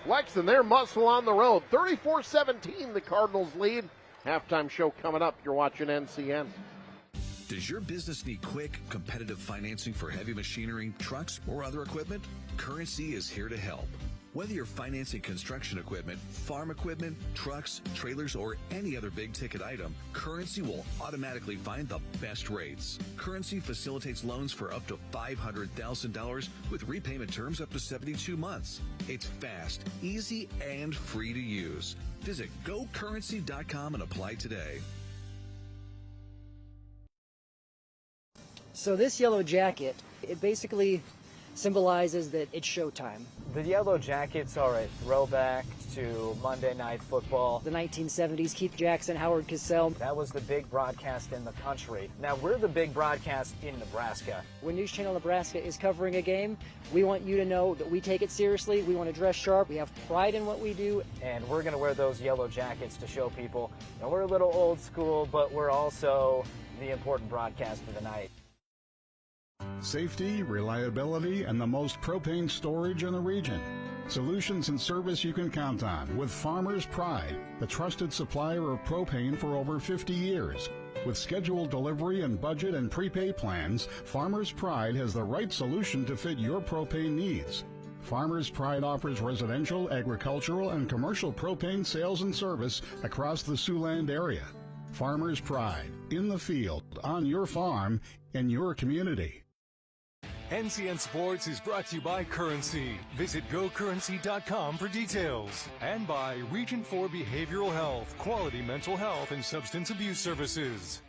flexing their muscle on the road. 34-17, the Cardinals lead. Halftime show coming up. You're watching NCN. Does your business need quick, competitive financing for heavy machinery, trucks, or other equipment? Currency is here to help. Whether you're financing construction equipment, farm equipment, trucks, trailers, or any other big-ticket item, Currency will automatically find the best rates. Currency facilitates loans for up to $500,000 with repayment terms up to 72 months. It's fast, easy, and free to use. Visit GoCurrency.com and apply today. So this yellow jacket, it basically symbolizes that it's showtime. The Yellow Jackets are a throwback to Monday Night Football. The 1970s, Keith Jackson, Howard Cosell. That was the big broadcast in the country. Now we're the big broadcast in Nebraska. When News Channel Nebraska is covering a game, we want you to know that we take it seriously. We want to dress sharp. We have pride in what we do. And we're going to wear those yellow jackets to show people that we're a little old school, but we're also the important broadcast of the night. Safety, reliability, and the most propane storage in the region. Solutions and service you can count on with Farmers Pride, the trusted supplier of propane for over 50 years. With scheduled delivery and budget and prepay plans, Farmers Pride has the right solution to fit your propane needs. Farmers Pride offers residential, agricultural, and commercial propane sales and service across the Siouxland area. Farmers Pride, in the field, on your farm, in your community. NCN Sports is brought to you by Currency. Visit GoCurrency.com for details. And by Region 4 Behavioral Health, quality mental health and substance abuse services.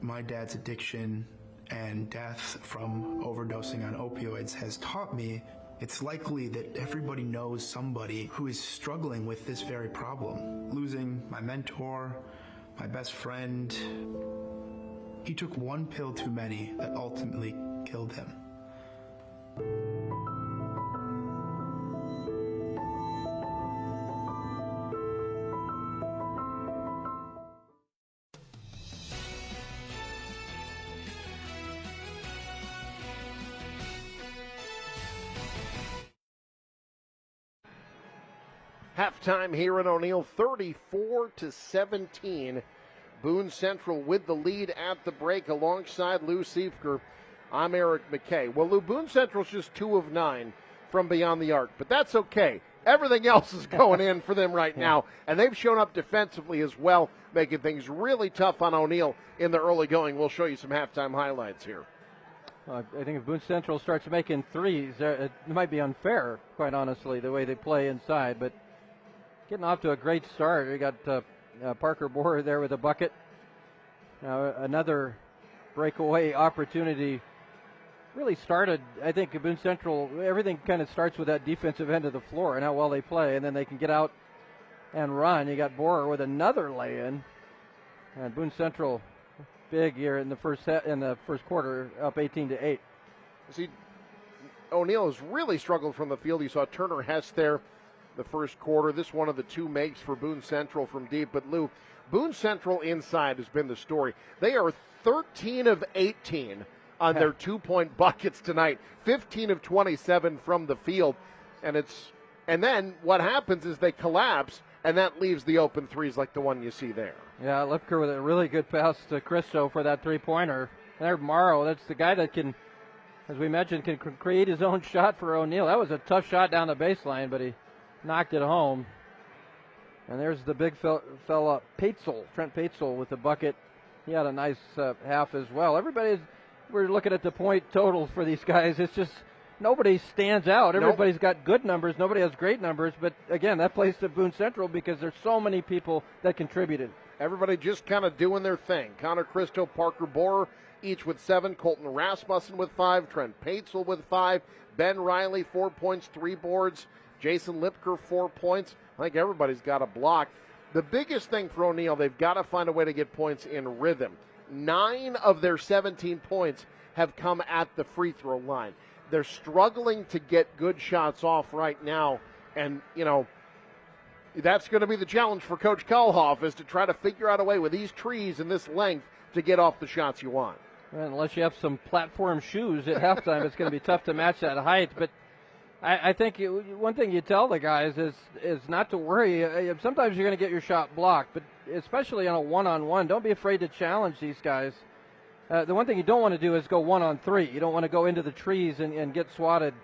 My dad's addiction and death from overdosing on opioids has taught me it's likely that everybody knows somebody who is struggling with this very problem. Losing my mentor, my best friend, he took one pill too many that ultimately killed him. Halftime here in O'Neill, 34-17. Boone Central with the lead at the break alongside Lou Siefker. I'm Eric McKay. Well, Lou, Boone Central's just 2 of 9 from beyond the arc, but that's okay. Everything else is going in for them right now, and they've shown up defensively as well, making things really tough on O'Neill in the early going. We'll show you some halftime highlights here. I think if Boone Central starts making threes, it might be unfair, quite honestly, the way they play inside, but getting off to a great start. We got Parker Bohr there with a bucket. Now another breakaway opportunity. Really started, I think, Boone Central, everything kind of starts with that defensive end of the floor and how well they play, and then they can get out and run. You got Bohr with another lay-in, and Boone Central big here in the first quarter, up 18-8. See, O'Neill has really struggled from the field. You saw Turner Hess there the first quarter. This one of the 2 makes for Boone Central from deep. But Lou, Boone Central inside has been the story. They are 13 of 18 on their 2-point buckets tonight, 15 of 27 from the field. And then what happens is they collapse, and that leaves the open threes like the one you see there. Yeah, Lipker with a really good pass to Christo for that three-pointer. There, Morrow, that's the guy that can, as we mentioned, can create his own shot for O'Neill. That was a tough shot down the baseline, but he knocked it home. And there's the big fella, Trent Paetzel with the bucket. He had a nice half as well. We're looking at the point totals for these guys. It's just nobody stands out. Everybody's got good numbers. Nobody has great numbers. But, again, that plays to Boone Central because there's so many people that contributed. Everybody just kind of doing their thing. Connor Christo, Parker Bohr, each with 7. Colton Rasmussen with 5. Trent Paetzel with 5. Ben Riley, 4 points, 3 boards. Jason Lipker, 4 points. I think everybody's got a block. The biggest thing for O'Neill, they've got to find a way to get points in rhythm. 9 of their 17 points have come at the free throw line. They're struggling to get good shots off right now. And, that's going to be the challenge for Coach Kalhoff, is to try to figure out a way with these trees and this length to get off the shots you want. Unless you have some platform shoes at halftime, it's going to be tough to match that height. But I think one thing you tell the guys is not to worry. Sometimes you're going to get your shot blocked, but especially on a one-on-one, don't be afraid to challenge these guys. The one thing you don't want to do is go 1-on-3. You don't want to go into the trees and get swatted.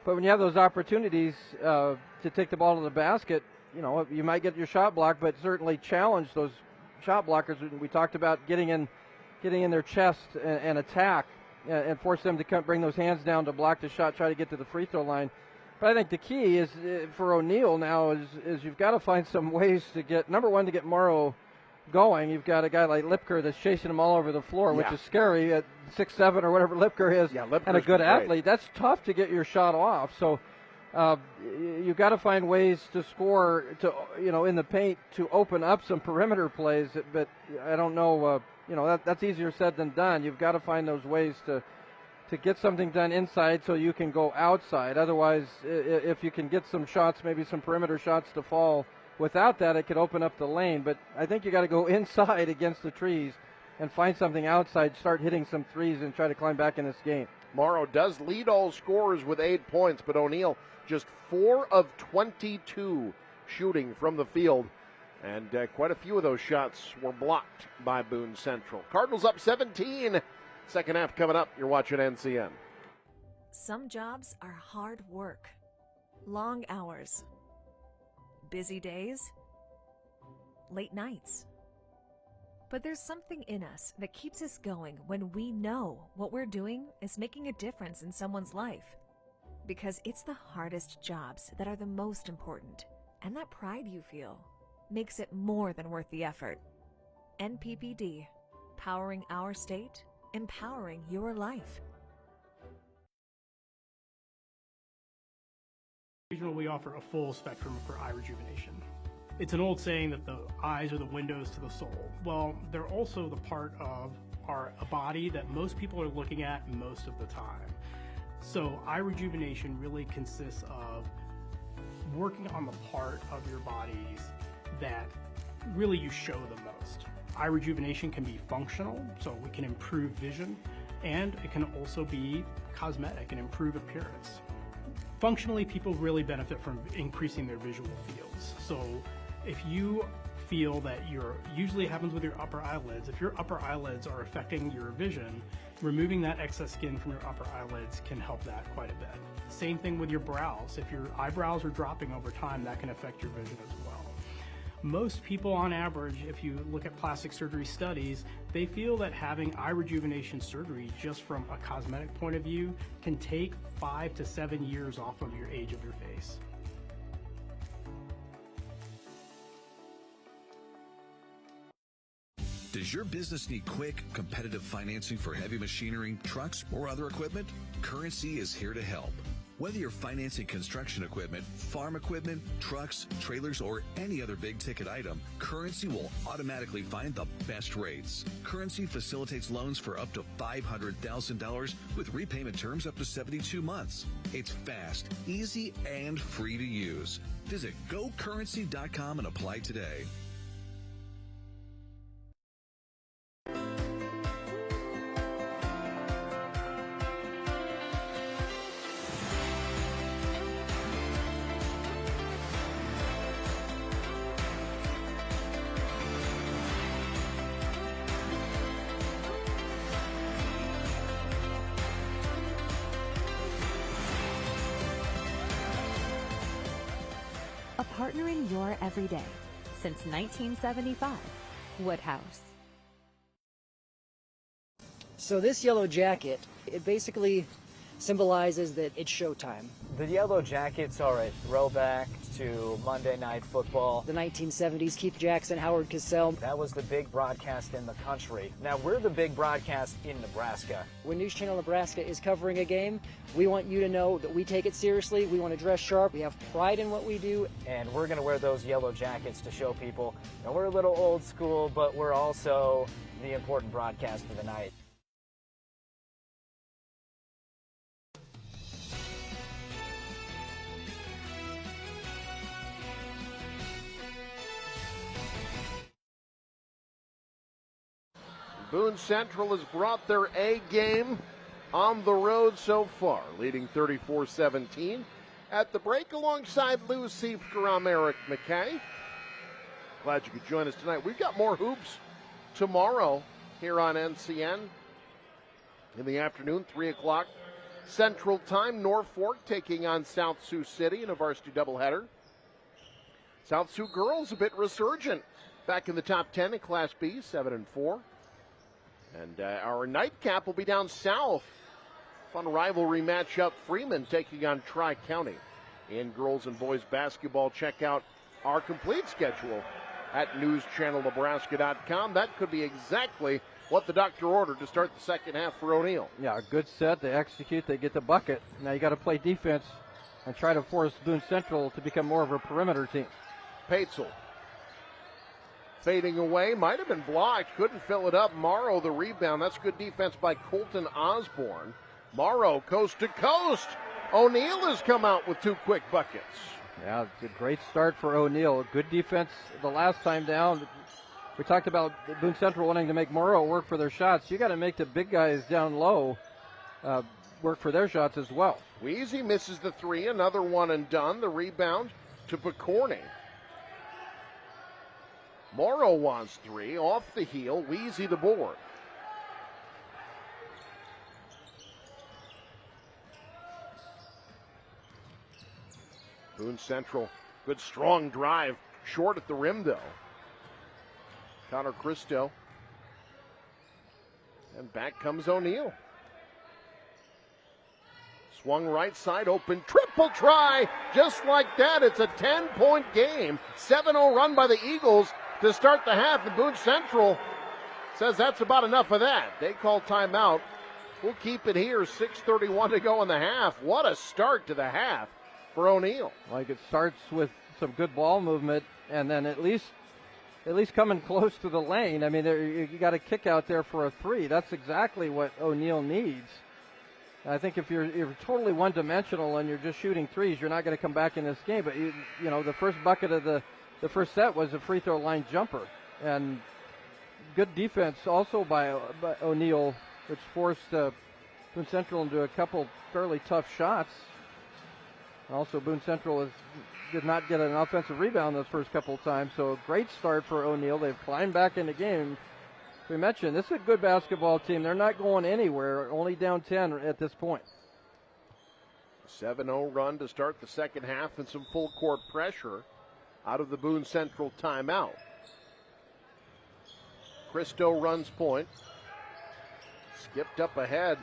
But when you have those opportunities to take the ball to the basket, you might get your shot blocked, but certainly challenge those shot blockers. We talked about getting in their chest and attack and force them to bring those hands down to block the shot, try to get to the free throw line. But I think the key is for O'Neill now is you've got to find some ways to get, number one, to get Morrow going. You've got a guy like Lipker that's chasing him all over the floor, which is scary at 6'7" or whatever Lipker is, and a good athlete. That's tough to get your shot off. So you've got to find ways to score in the paint to open up some perimeter plays. But I don't know, that's easier said than done. You've got to find those ways to get something done inside so you can go outside. Otherwise, if you can get some shots, maybe some perimeter shots to fall, without that it could open up the lane. But I think you got to go inside against the trees and find something outside, start hitting some threes and try to climb back in this game. Morrow does lead all scorers with 8 points, but O'Neill just 4 of 22 shooting from the field. And quite a few of those shots were blocked by Boone Central. Cardinals up 17. Second half coming up. You're watching NCN. Some jobs are hard work. Long hours. Busy days. Late nights. But there's something in us that keeps us going when we know what we're doing is making a difference in someone's life. Because it's the hardest jobs that are the most important, and that pride you feel makes it more than worth the effort. NPPD, powering our state, empowering your life. Regional, we offer a full spectrum for eye rejuvenation. It's an old saying that the eyes are the windows to the soul. Well, they're also the part of a body that most people are looking at most of the time. So eye rejuvenation really consists of working on the part of your bodies that really you show the most. Eye rejuvenation can be functional, so we can improve vision, and it can also be cosmetic and improve appearance. Functionally, people really benefit from increasing their visual fields. So if you feel that usually happens with your upper eyelids, if your upper eyelids are affecting your vision, removing that excess skin from your upper eyelids can help that quite a bit. Same thing with your brows. If your eyebrows are dropping over time, that can affect your vision as well. Most people on average, if you look at plastic surgery studies, they feel that having eye rejuvenation surgery just from a cosmetic point of view can take 5 to 7 years off of your age of your face. Does your business need quick, competitive financing for heavy machinery, trucks, or other equipment? Currency is here to help. Whether you're financing construction equipment, farm equipment, trucks, trailers, or any other big-ticket item, Currency will automatically find the best rates. Currency facilitates loans for up to $500,000 with repayment terms up to 72 months. It's fast, easy, and free to use. Visit GoCurrency.com and apply today. A partner in your everyday since 1975. Woodhouse. So this yellow jacket, it basically symbolizes that it's showtime. The Yellow Jackets are a throwback to Monday Night Football. The 1970s, Keith Jackson, Howard Cosell. That was the big broadcast in the country. Now we're the big broadcast in Nebraska. When News Channel Nebraska is covering a game, we want you to know that we take it seriously. We want to dress sharp. We have pride in what we do. And we're going to wear those yellow jackets to show people that we're a little old school, but we're also the important broadcast of the night. Boone Central has brought their A game on the road so far, leading 34-17. At the break alongside Lou Siefker, I'm Eric McKay. Glad you could join us tonight. We've got more hoops tomorrow here on NCN. In the afternoon, 3 o'clock Central Time, Norfolk taking on South Sioux City in a varsity doubleheader. South Sioux girls a bit resurgent, back in the top 10 in Class B, 7-4. And our nightcap will be down south. Fun rivalry matchup, Freeman taking on Tri-County. In girls and boys basketball, check out our complete schedule at newschannelnebraska.com. That could be exactly what the doctor ordered to start the second half for O'Neill. Yeah, a good set. They execute, they get the bucket. Now you got to play defense and try to force Boone Central to become more of a perimeter team. Paetzel fading away, might have been blocked, couldn't fill it up. Morrow the rebound. That's good defense by Colton Osborne. Morrow coast to coast. O'Neill has come out with 2 quick buckets. Yeah, it's a great start for O'Neill. Good defense the last time down. We talked about Boone Central wanting to make Morrow work for their shots. You got to make the big guys down low work for their shots as well. Weezy misses the 3, another one and done. The rebound to Picorni. Morrow wants 3, off the heel, Weezy the board. Boone Central, good strong drive, short at the rim though. Connor Cristo And back comes O'Neal. Swung right side, open, triple try. Just like that, it's a 10-point game. 7-0 run by the Eagles to start the half, and Boone Central says that's about enough of that. They call timeout. We'll keep it here, 6:31 to go in the half. What a start to the half for O'Neal. Like, it starts with some good ball movement, and then at least coming close to the lane. I mean, you got a kick out there for a three. That's exactly what O'Neal needs. I think if you're totally one-dimensional and you're just shooting threes, you're not going to come back in this game. But you know, the first bucket of the first set was a free throw line jumper, and good defense also by O'Neal, which forced Boone Central into a couple fairly tough shots. Also, Boone Central did not get an offensive rebound those first couple of times, so a great start for O'Neal. They've climbed back in the game. We mentioned this is a good basketball team. They're not going anywhere, only down 10 at this point. 7-0 run to start the second half and some full court pressure out of the Boone Central timeout. Cristo runs point. Skipped up ahead.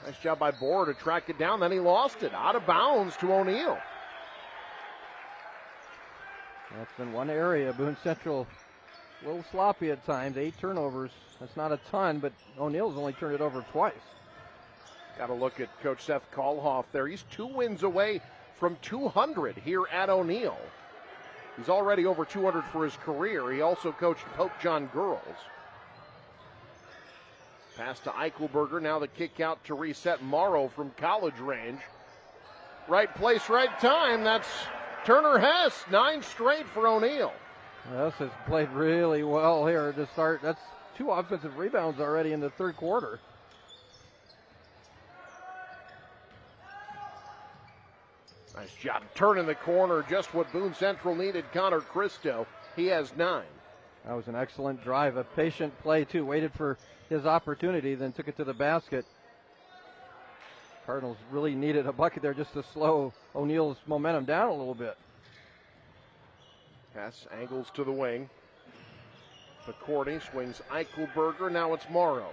Nice job by Boer to track it down. Then he lost it. Out of bounds to O'Neal. That's been one area. Boone Central a little sloppy at times. 8 turnovers. That's not a ton, but O'Neal's only turned it over twice. Got to look at Coach Seth Kalhoff there. He's 2 wins away from 200 here at O'Neal. He's already over 200 for his career. He also coached Pope John Girls. Pass to Eichelberger. Now the kick out to reset Morrow from college range. Right place, right time. That's Turner Hess. 9 straight for O'Neal. Hess has played really well here to start. That's 2 offensive rebounds already in the third quarter. Nice job turning the corner. Just what Boone Central needed. Connor Cristo. He has 9. That was an excellent drive. A patient play, too. Waited for his opportunity, then took it to the basket. Cardinals really needed a bucket there just to slow O'Neal's momentum down a little bit. Pass angles to the wing. McCourty swings Eichelberger. Now it's Morrow.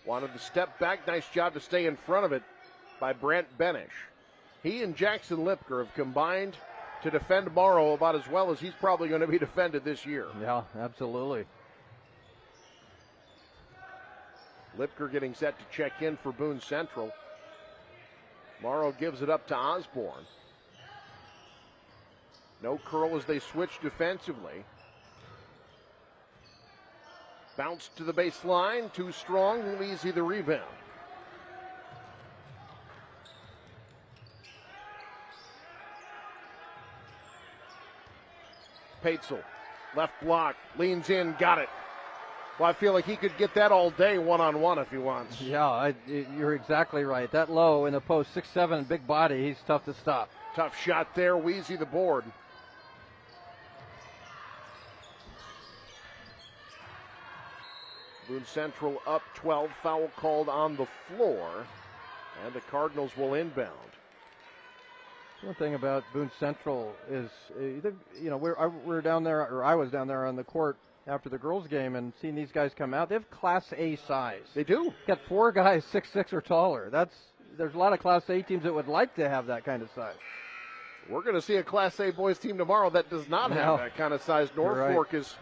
Wanted to step back. Nice job to stay in front of it by Brant Benish. He and Jackson Lipker have combined to defend Morrow about as well as he's probably going to be defended this year. Yeah, absolutely. Lipker getting set to check in for Boone Central. Morrow gives it up to Osborne. No curl as they switch defensively. Bounce to the baseline, too strong, easy the rebound. Paetzel, left block, leans in, got it. Well, I feel like he could get that all day one-on-one if he wants. Yeah, you're exactly right. That low in the post, 6'7", big body, he's tough to stop. Tough shot there, Weezy the board. Boone Central up 12, foul called on the floor, and the Cardinals will inbound. One thing about Boone Central is, we're down there, or I was down there on the court after the girls' game and seeing these guys come out. They have Class A size. They do. Got 4 guys 6'6" or taller. There's a lot of Class A teams that would like to have that kind of size. We're going to see a Class A boys team tomorrow that does not have that kind of size. Norfolk is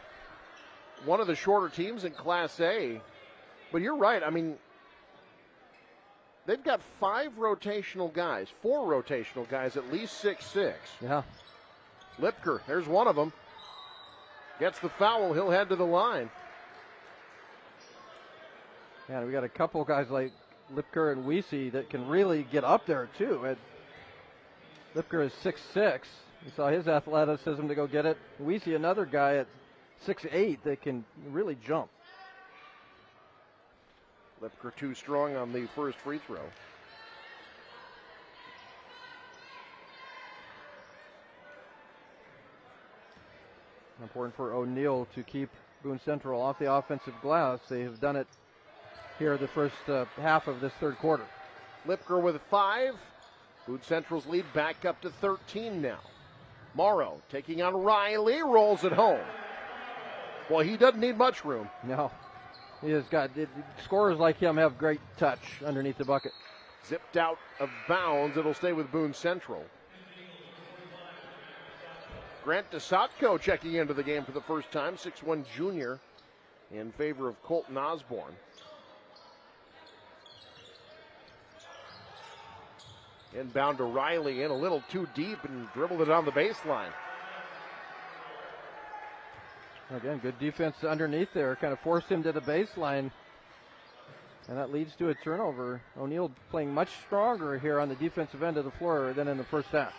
one of the shorter teams in Class A. But you're right. I mean, they've got 4 rotational guys, at least 6'6". Yeah. Lipker, there's one of them. Gets the foul, he'll head to the line. Yeah, we got a couple guys like Lipker and Weesey that can really get up there, too. Lipker is 6'6". You saw his athleticism to go get it. Weesey, another guy at 6'8" that can really jump. Lipker too strong on the first free throw. Important for O'Neal to keep Boone Central off the offensive glass. They have done it here the first half of this third quarter. Lipker with 5. Boone Central's lead back up to 13 now. Morrow taking on Riley, rolls it home. Well, he doesn't need much room. No. He has got scorers like him have great touch underneath the bucket. Zipped out of bounds. It'll stay with Boone Central. Grant DeSotko checking into the game for the first time, 6'1" junior in favor of Colton Osborne. Inbound to Riley, in a little too deep and dribbled it on the baseline. Again, good defense underneath there, kind of forced him to the baseline, and that leads to a turnover. O'Neill playing much stronger here on the defensive end of the floor than in the first half.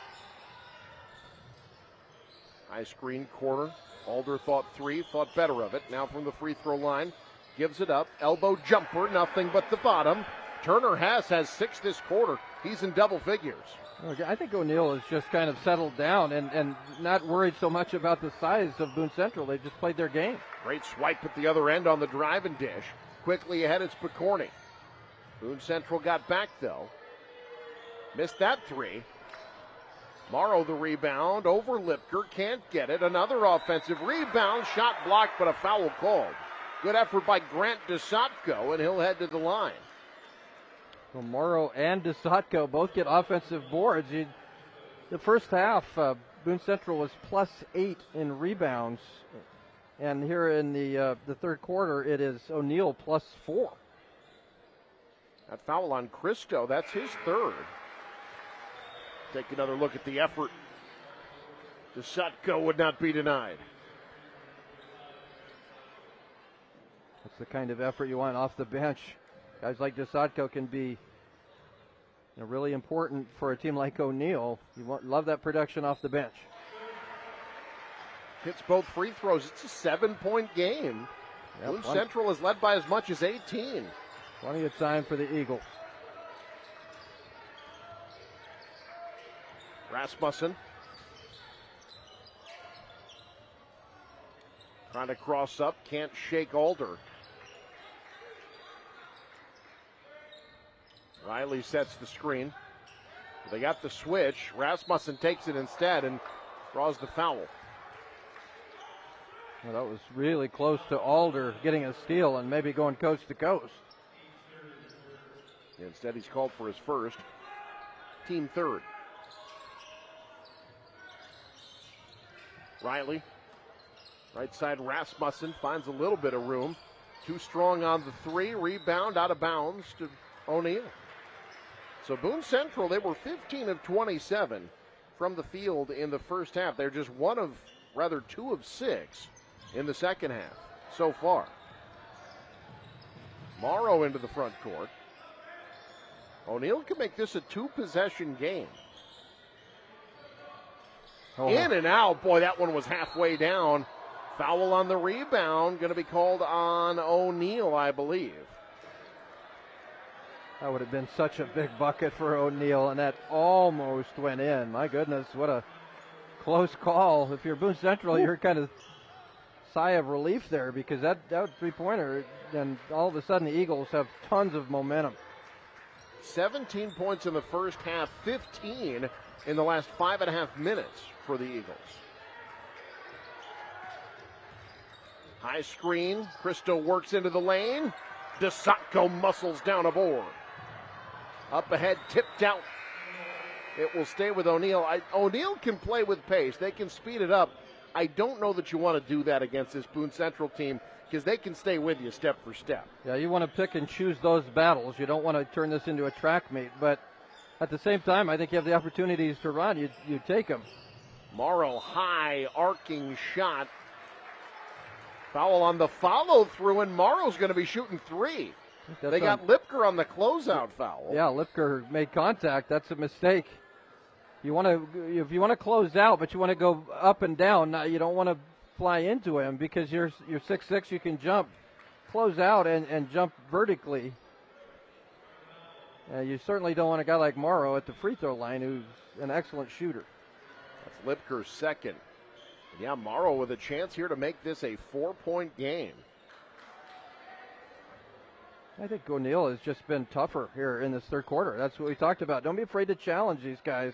High screen corner. Alder thought three, thought better of it. Now from the free throw line, gives it up. Elbow jumper, nothing but the bottom. Turner has 6 this quarter. He's in double figures. Okay, I think O'Neill has just kind of settled down and not worried so much about the size of Boone Central. They just played their game. Great swipe at the other end on the drive and dish. Quickly ahead, it's Picorni. Boone Central got back, though. Missed that three. Morrow the rebound over Lipker. Can't get it. Another offensive rebound. Shot blocked, but a foul called. Good effort by Grant DeSotko, and he'll head to the line. Well, Morrow and DeSotko both get offensive boards. The first half, Boone Central was +8 in rebounds. And here in the third quarter, it is O'Neill +4. That foul on Christo, that's his third. Take another look at the effort. DeSotko would not be denied. That's the kind of effort you want off the bench. Guys like DeSotko can be really important for a team like O'Neill. You love that production off the bench. Hits both free throws. It's a 7-point game. Yep, Boone Central is led by as much as 18. Plenty of time for the Eagles. Rasmussen trying to cross up, can't shake Alder. Riley sets the screen. They got the switch. Rasmussen takes it instead and draws the foul. Well, that was really close to Alder getting a steal and maybe going coast to coast. Instead, he's called for his first. Team third. Riley, right side Rasmussen, finds a little bit of room. Too strong on the three. Rebound out of bounds to O'Neill. So Boone Central, they were 15 of 27 from the field in the first half. They're just 2 of 6 in the second half so far. Morrow into the front court. O'Neill can make this a 2-possession game. In and out. Boy, that one was halfway down. Foul on the rebound. Going to be called on O'Neill, I believe. That would have been such a big bucket for O'Neill, and that almost went in. My goodness, what a close call. If you're Boone Central, you're kind of sigh of relief there because that three-pointer, and all of a sudden the Eagles have tons of momentum. 17 points in the first half, 15 in the last 5.5 minutes for the Eagles. High screen. Christo works into the lane. DeSotko muscles down a board. Up ahead, tipped out. It will stay with O'Neill. O'Neill can play with pace. They can speed it up. I don't know that you want to do that against this Boone Central team because they can stay with you step for step. Yeah, you want to pick and choose those battles. You don't want to turn this into a track meet. But at the same time, I think you have the opportunities to run. You take them. Morrow, high, arcing shot. Foul on the follow-through, and Morrow's going to be shooting three. They got Lipker on the closeout foul. Yeah, Lipker made contact. That's a mistake. If you want to close out, but you want to go up and down, you don't want to fly into him because you're 6'6", you can jump, close out and jump vertically. You certainly don't want a guy like Morrow at the free throw line who's an excellent shooter. That's Lipker's second. Yeah, Morrow with a chance here to make this a 4-point game. I think O'Neill has just been tougher here in this third quarter. That's what we talked about. Don't be afraid to challenge these guys.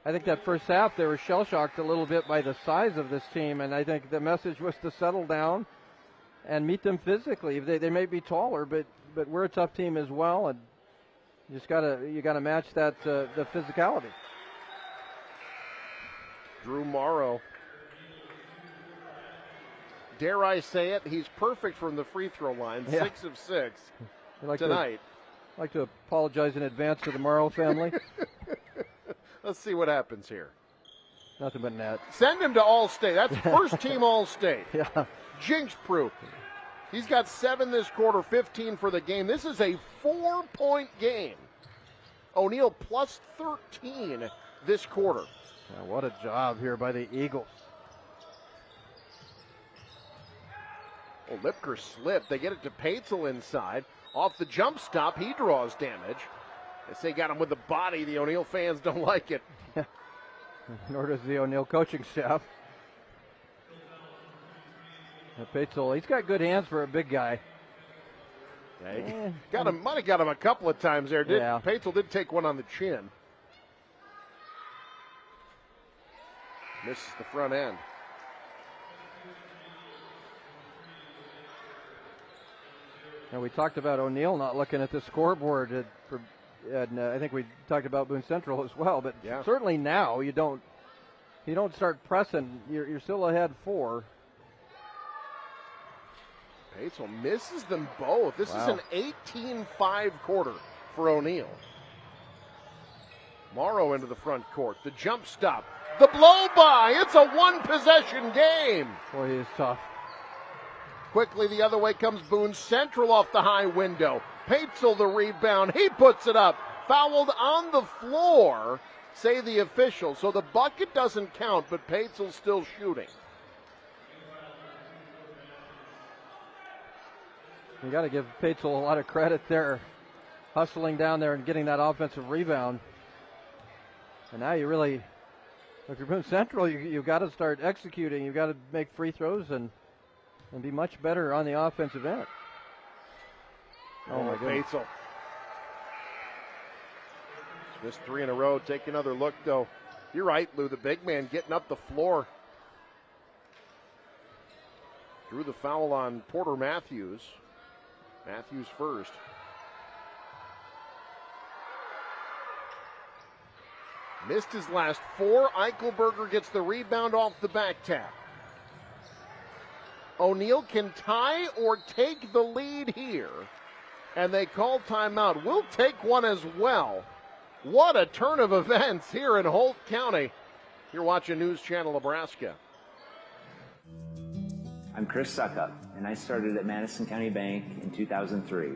I think that first half they were shell-shocked a little bit by the size of this team, and I think the message was to settle down, and meet them physically. They may be taller, but we're a tough team as well, and you gotta match that the physicality. Drew Morrow. Dare I say it? He's perfect from the free throw line. Yeah. 6 of 6 Like tonight. I'd like to apologize in advance to the Morrow family. Let's see what happens here. Nothing but net. Send him to All-State. That's first team All-State. Yeah. Jinx proof. He's got 7 this quarter, 15 for the game. This is a 4-point game. O'Neill plus 13 this quarter. Yeah, what a job here by the Eagles. Oh, Lipker slipped. They get it to Paetzel inside. Off the jump stop, he draws damage. They say got him with the body. The O'Neill fans don't like it. Nor does the O'Neill coaching staff. Paetzel, he's got good hands for a big guy. Yeah, might have got him a couple of times there. Yeah. Paetzel did take one on the chin. Misses the front end. And we talked about O'Neill not looking at the scoreboard, and I think we talked about Boone Central as well. But certainly now you don't start pressing. You're still ahead 4. Paetzel misses them both. This is an 18-5 quarter for O'Neill. Morrow into the front court. The jump stop. The blow by. It's a one-possession game. Boy, he is tough. Quickly the other way comes Boone Central off the high window. Paetzel the rebound. He puts it up. Fouled on the floor, say the officials. So the bucket doesn't count, but Paetzel's still shooting. You got to give Paetzel a lot of credit there, hustling down there and getting that offensive rebound. And now you really, if you're Boone Central, you've got to start executing. You've got to make free throws and be much better on the offensive end. Oh my goodness. Paetzel. Missed 3 in a row. Take another look, though. You're right, Lou. The big man getting up the floor. Drew the foul on Porter Matthews. Matthews first. Missed his last 4. Eichelberger gets the rebound off the back tap. O'Neill can tie or take the lead here. And they call timeout. We'll take one as well. What a turn of events here in Holt County. You're watching News Channel Nebraska. I'm Chris Suckup, and I started at Madison County Bank in 2003.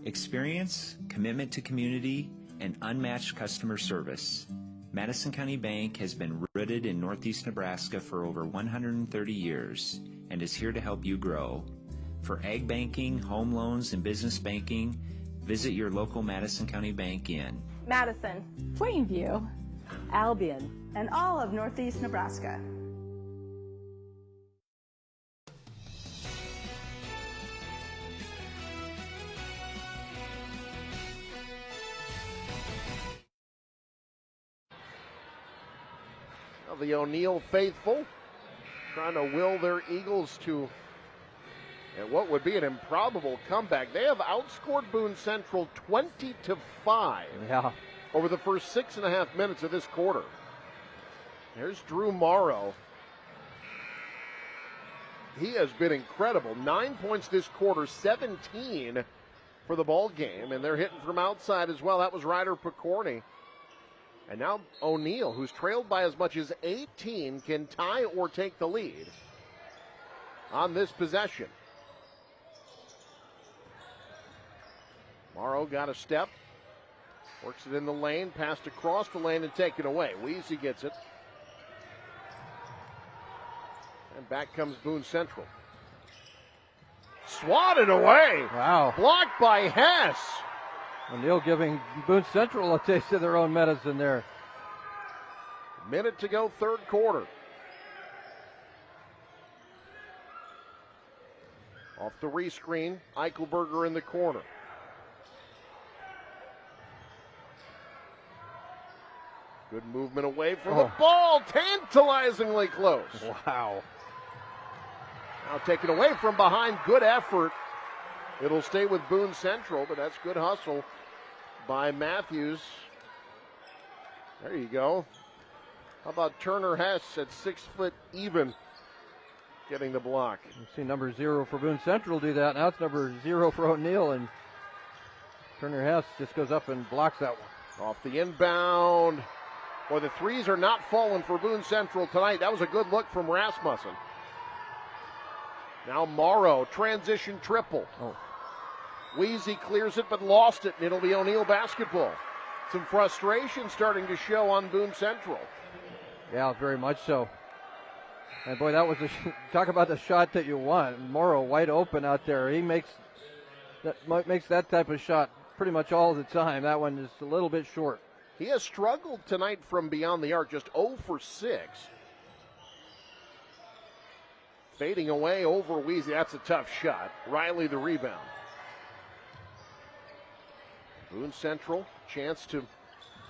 Experience, commitment to community, and unmatched customer service. Madison County Bank has been rooted in Northeast Nebraska for over 130 years and is here to help you grow. For ag banking, home loans, and business banking, visit your local Madison County Bank in Madison, Plainview, Albion, and all of Northeast Nebraska. Well, the O'Neill faithful trying to will their Eagles to what would be an improbable comeback. They have outscored Boone Central 20-5 over the first 6.5 minutes of this quarter. There's Drew Morrow. He has been incredible. 9 points this quarter, 17 for the ball game, and they're hitting from outside as well. That was Ryder Picorni. And now O'Neill, who's trailed by as much as 18, can tie or take the lead on this possession. Morrow got a step, works it in the lane, passed across the lane and taken away. Weezy gets it. And back comes Boone Central. Swatted away. Wow. Blocked by Hess. O'Neill giving Boone Central a taste of their own medicine there. Minute to go, third quarter. Off the rescreen, Eichelberger in the corner. Good movement away from the ball, tantalizingly close. Wow. Now taken away from behind. Good effort. It'll stay with Boone Central, but that's good hustle by Matthews. There you go. How about Turner Hess at 6 foot even, getting the block? You see number 0 for Boone Central do that. Now it's number 0 for O'Neill, and Turner Hess just goes up and blocks that one. Off the inbound. Boy, the threes are not falling for Boone Central tonight. That was a good look from Rasmussen. Now Morrow, transition triple. Weezy clears it but lost it, and it'll be O'Neill basketball. Some frustration starting to show on Boone Central. Yeah, very much so. And boy, that was talk about the shot that you want. Morrow wide open out there. He makes that type of shot pretty much all the time. That one is a little bit short. He has struggled tonight from beyond the arc, just 0 for 6. Fading away over Weezy. That's a tough shot. Riley the rebound. Boone Central, chance to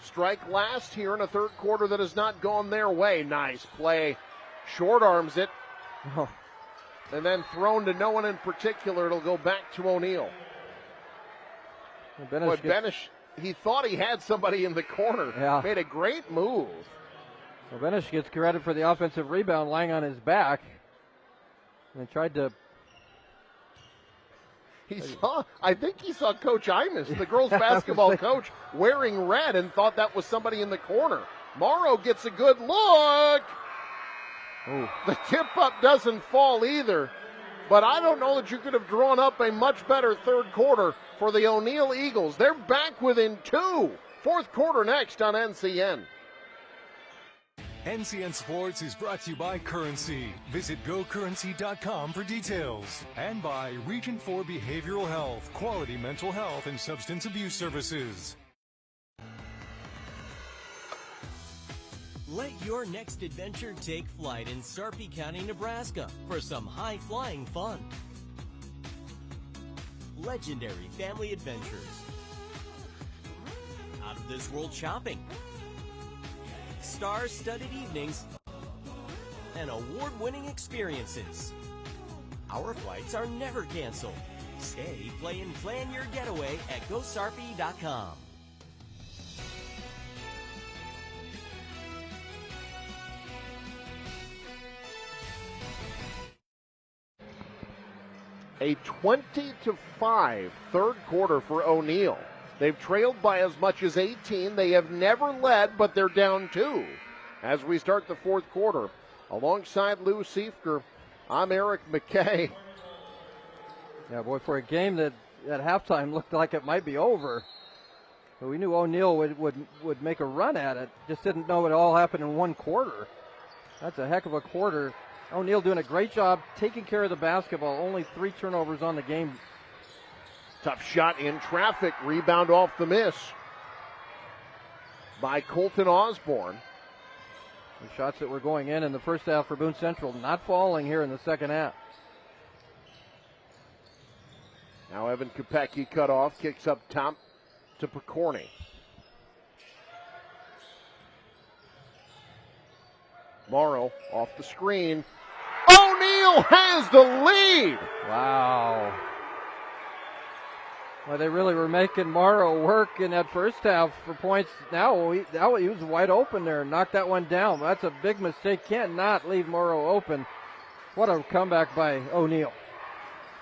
strike last here in a third quarter that has not gone their way. Nice play. Short arms it. And then thrown to no one in particular. It'll go back to O'Neill. Benish, he thought he had somebody in the corner. Yeah. Made a great move. Well, Benish gets credit for the offensive rebound, lying on his back. And tried to... I think he saw Coach Imus, the girls basketball coach, wearing red and thought that was somebody in the corner. Morrow gets a good look. Ooh. The tip up doesn't fall either, but I don't know that you could have drawn up a much better third quarter for the O'Neill Eagles. They're back within 2. Fourth quarter next on NCN. NCN Sports is brought to you by Currency. Visit GoCurrency.com for details. And by Region 4 Behavioral Health, quality mental health and substance abuse services. Let your next adventure take flight in Sarpy County, Nebraska for some high-flying fun. Legendary family adventures. Out-of-this-world shopping. Star-studded evenings, and award-winning experiences. Our flights are never canceled. Stay, play, and plan your getaway at GoSarpy.com. A 20-5 third quarter for O'Neill. They've trailed by as much as 18. They have never led, but they're down 2 as we start the fourth quarter. Alongside Lou Siefker, I'm Eric McKay. Yeah, boy, for a game that at halftime looked like it might be over, but we knew O'Neill would make a run at it. Just didn't know it all happened in one quarter. That's a heck of a quarter. O'Neill doing a great job taking care of the basketball. Only 3 turnovers on the game. Tough shot in traffic. Rebound off the miss by Colton Osborne. The shots that were going in the first half for Boone Central not falling here in the second half. Now Evan Kopecki cut off. Kicks up top to Picorni. Morrow off the screen. O'Neill has the lead. Wow. Well, they really were making Morrow work in that first half for points. Now he was wide open there and knocked that one down. That's a big mistake. Can't not leave Morrow open. What a comeback by O'Neill.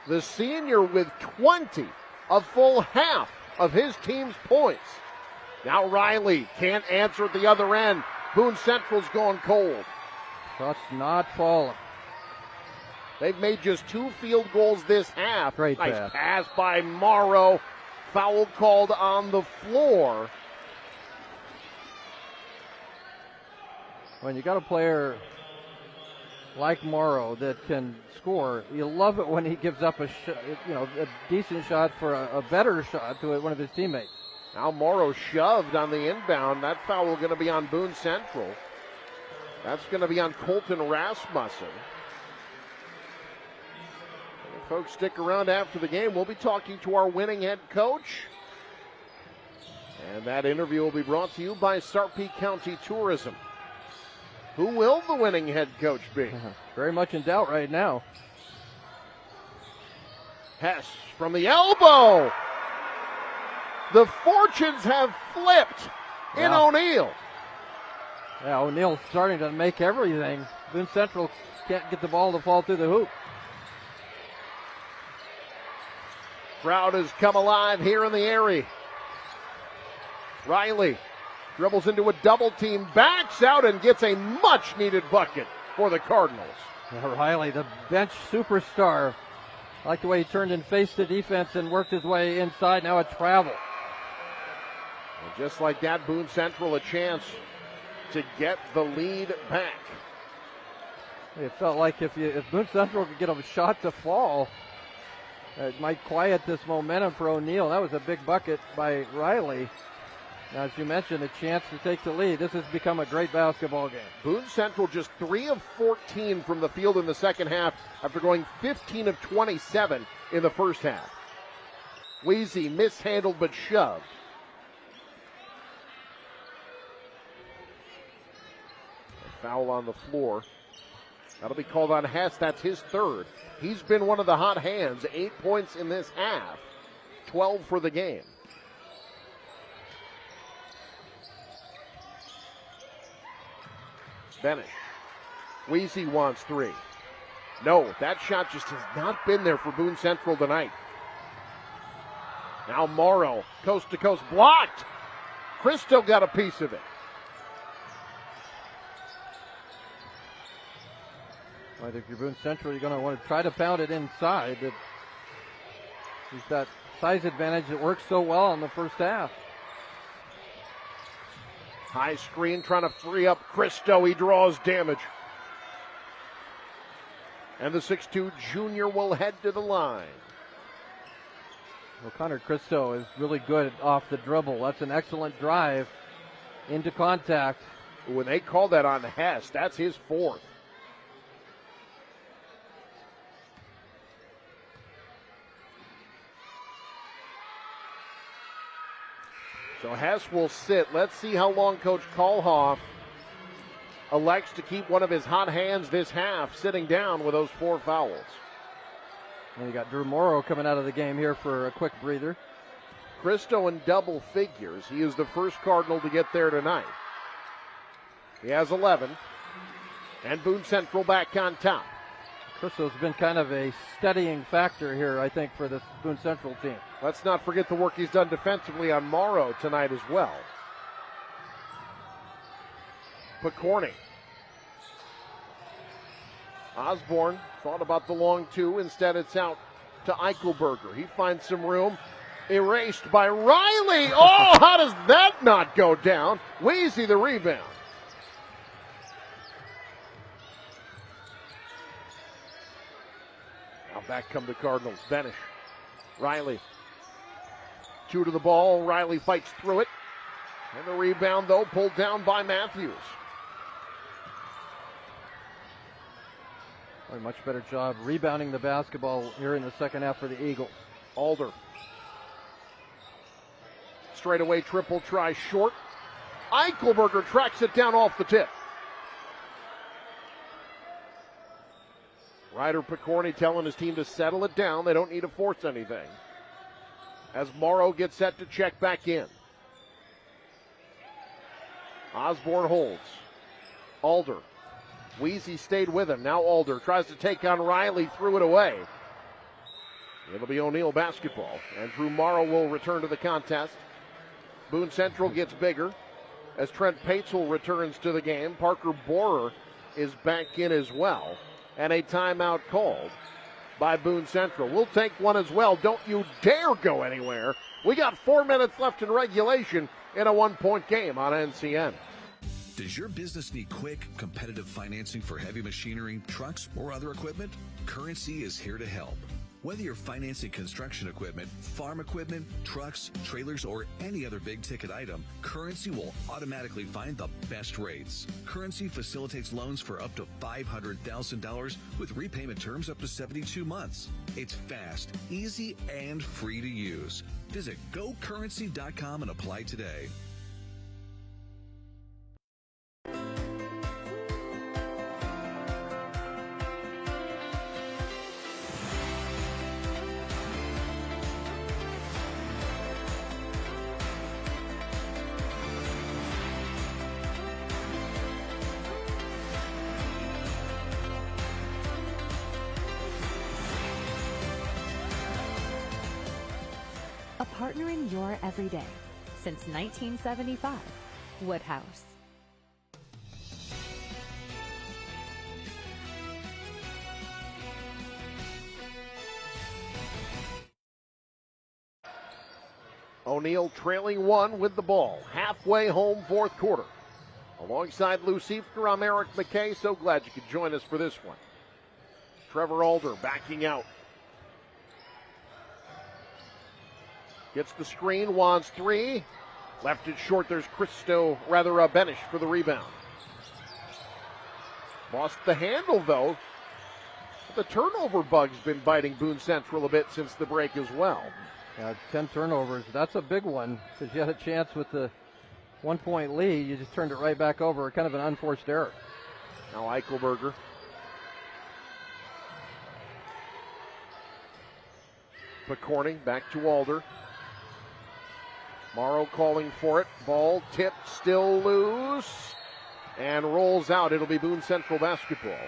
The senior with 20, a full half of his team's points. Now Riley can't answer at the other end. Boone Central's gone cold. Shots not falling. They've made just 2 field goals this half. Great nice pass by Morrow. Foul called on the floor. When you got a player like Morrow that can score, you love it when he gives up a decent shot for a better shot to one of his teammates. Now Morrow shoved on the inbound. That foul going to be on Boone Central. That's going to be on Colton Rasmussen. Folks, stick around after the game. We'll be talking to our winning head coach. And that interview will be brought to you by Sarpy County Tourism. Who will the winning head coach be? Very much in doubt right now. Hess from the elbow. The fortunes have flipped in O'Neill. Yeah, O'Neill's starting to make everything. Boone Central can't get the ball to fall through the hoop. Crowd has come alive here in the area. Riley dribbles into a double team, backs out and gets a much needed bucket for the Cardinals. Yeah, Riley, the bench superstar. I like the way he turned and faced the defense and worked his way inside. Now a travel. And just like that, Boone Central a chance to get the lead back. It felt like if Boone Central could get a shot to fall, it might quiet this momentum for O'Neill. That was a big bucket by Riley. Now, as you mentioned, a chance to take the lead. This has become a great basketball game. Boone Central just 3 of 14 from the field in the second half after going 15 of 27 in the first half. Weezy mishandled but shoved. A foul on the floor. That'll be called on Hess. That's his third. He's been one of the hot hands. 8 points in this half. 12 for the game. Benish. Weezy wants 3. No, that shot just has not been there for Boone Central tonight. Now Morrow, coast to coast, blocked. Cristo got a piece of it. I think if you're Boone Central, you're going to want to try to pound it inside. He's got size advantage that works so well in the first half. High screen trying to free up Cristo. He draws damage. And the 6'2 junior will head to the line. Well, Connor Cristo is really good off the dribble. That's an excellent drive into contact. When they call that on Hess, that's his fourth. So Hess will sit. Let's see how long Coach Kalhoff elects to keep one of his hot hands this half sitting down with those 4 fouls. And you got Drew Morrow coming out of the game here for a quick breather. Cristo in double figures. He is the first Cardinal to get there tonight. He has 11. And Boone Central back on top. Cristo's been kind of a steadying factor here, I think, for this Boone Central team. Let's not forget the work he's done defensively on Morrow tonight as well. Picorni. Osborne thought about the long 2. Instead, it's out to Eichelberger. He finds some room. Erased by Riley. Oh, how does that not go down? Weezy the rebound. Now back come the Cardinals. Benish. Riley. 2 to the ball. Riley fights through it. And the rebound, though, pulled down by Matthews. A much better job rebounding the basketball here in the second half for the Eagles. Alder. Straightaway triple try short. Eichelberger tracks it down off the tip. Ryder Picorni telling his team to settle it down. They don't need to force anything. As Morrow gets set to check back in. Osborne holds. Alder. Weezy stayed with him. Now Alder tries to take on Riley, threw it away. It'll be O'Neill basketball. And Drew Morrow will return to the contest. Boone Central gets bigger as Trent Patesel returns to the game. Parker Borer is back in as well. And a timeout called by Boone Central. We'll take one as well. Don't you dare go anywhere. We got 4 minutes left in regulation in a 1-point game on NCN. Does your business need quick, competitive financing for heavy machinery, trucks, or other equipment? Currency is here to help. Whether you're financing construction equipment, farm equipment, trucks, trailers, or any other big-ticket item, Currency will automatically find the best rates. Currency facilitates loans for up to $500,000 with repayment terms up to 72 months. It's fast, easy, and free to use. Visit GoCurrency.com and apply today. partner in your everyday since 1975. Woodhouse. O'Neill trailing one with the ball. Halfway home, fourth quarter. Alongside Lou Siefker, I'm Eric McKay. So glad you could join us for this one. Trevor Alder backing out. Gets the screen, wants three. Left it short, there's Benish for the rebound. Lost the handle, though. The turnover bug's been biting Boone Central a bit since the break as well. Yeah, 10 turnovers. That's a big one because you had a chance with the 1-point lead. You just turned it right back over. Kind of an unforced error. Now Eichelberger. Picorni back to Alder. Morrow calling for it. Ball tipped, still loose, and rolls out. It'll be Boone Central basketball.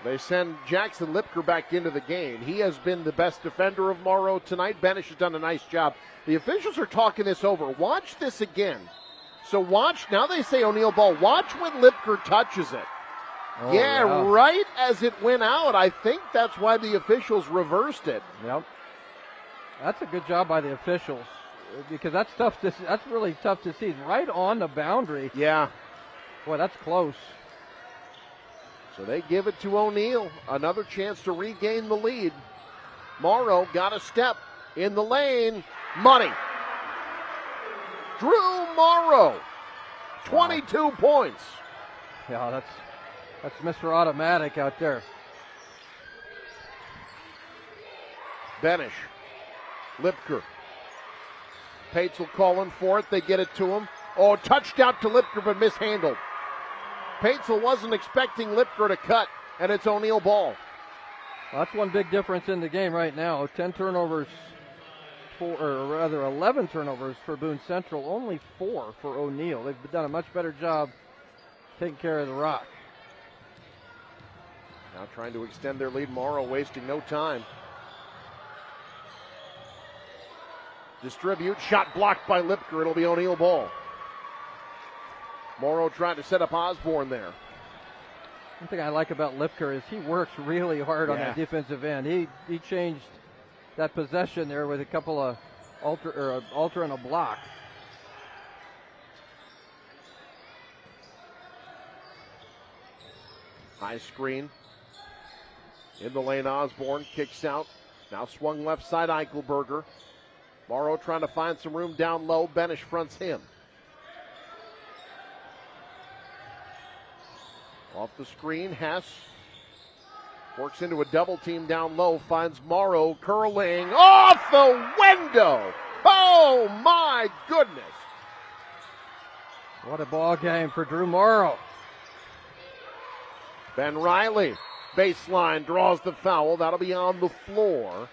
They send Jackson Lipker back into the game. He has been the best defender of Morrow tonight. Benish has done a nice job. The officials are talking this over. Watch this again. So watch, now they say O'Neill ball. Watch when Lipker touches it. Oh, yeah, right as it went out. I think that's why the officials reversed it. Yep. That's a good job by the officials because that's tough. That's really tough to see. Right on the boundary. Yeah. Boy, that's close. So they give it to O'Neill. Another chance to regain the lead. Morrow got a step in the lane. Money. Drew Morrow. 22 points. Yeah, that's Mr. Automatic out there. Benish. Lipker. Paetzel calling for it. They get it to him. Oh, touched out to Lipker, but mishandled. Paetzel wasn't expecting Lipker to cut, and it's O'Neill ball. Well, that's one big difference in the game right now. 10 turnovers, 11 turnovers for Boone Central, only 4 for O'Neill. They've done a much better job taking care of the rock. Now trying to extend their lead. Morrow wasting no time. Distribute, shot blocked by Lipker. It'll be O'Neill ball. Morrow trying to set up Osborne there. One thing I like about Lipker is he works really hard on that defensive end. He changed that possession there with a couple of alter and a block. High screen. In the lane, Osborne kicks out. Now swung left side, Eichelberger. Morrow trying to find some room down low. Benish fronts him. Off the screen, Hess works into a double team down low, finds Morrow curling off the window. Oh my goodness. What a ball game for Drew Morrow. Ben Riley, baseline, draws the foul. That'll be on the floor.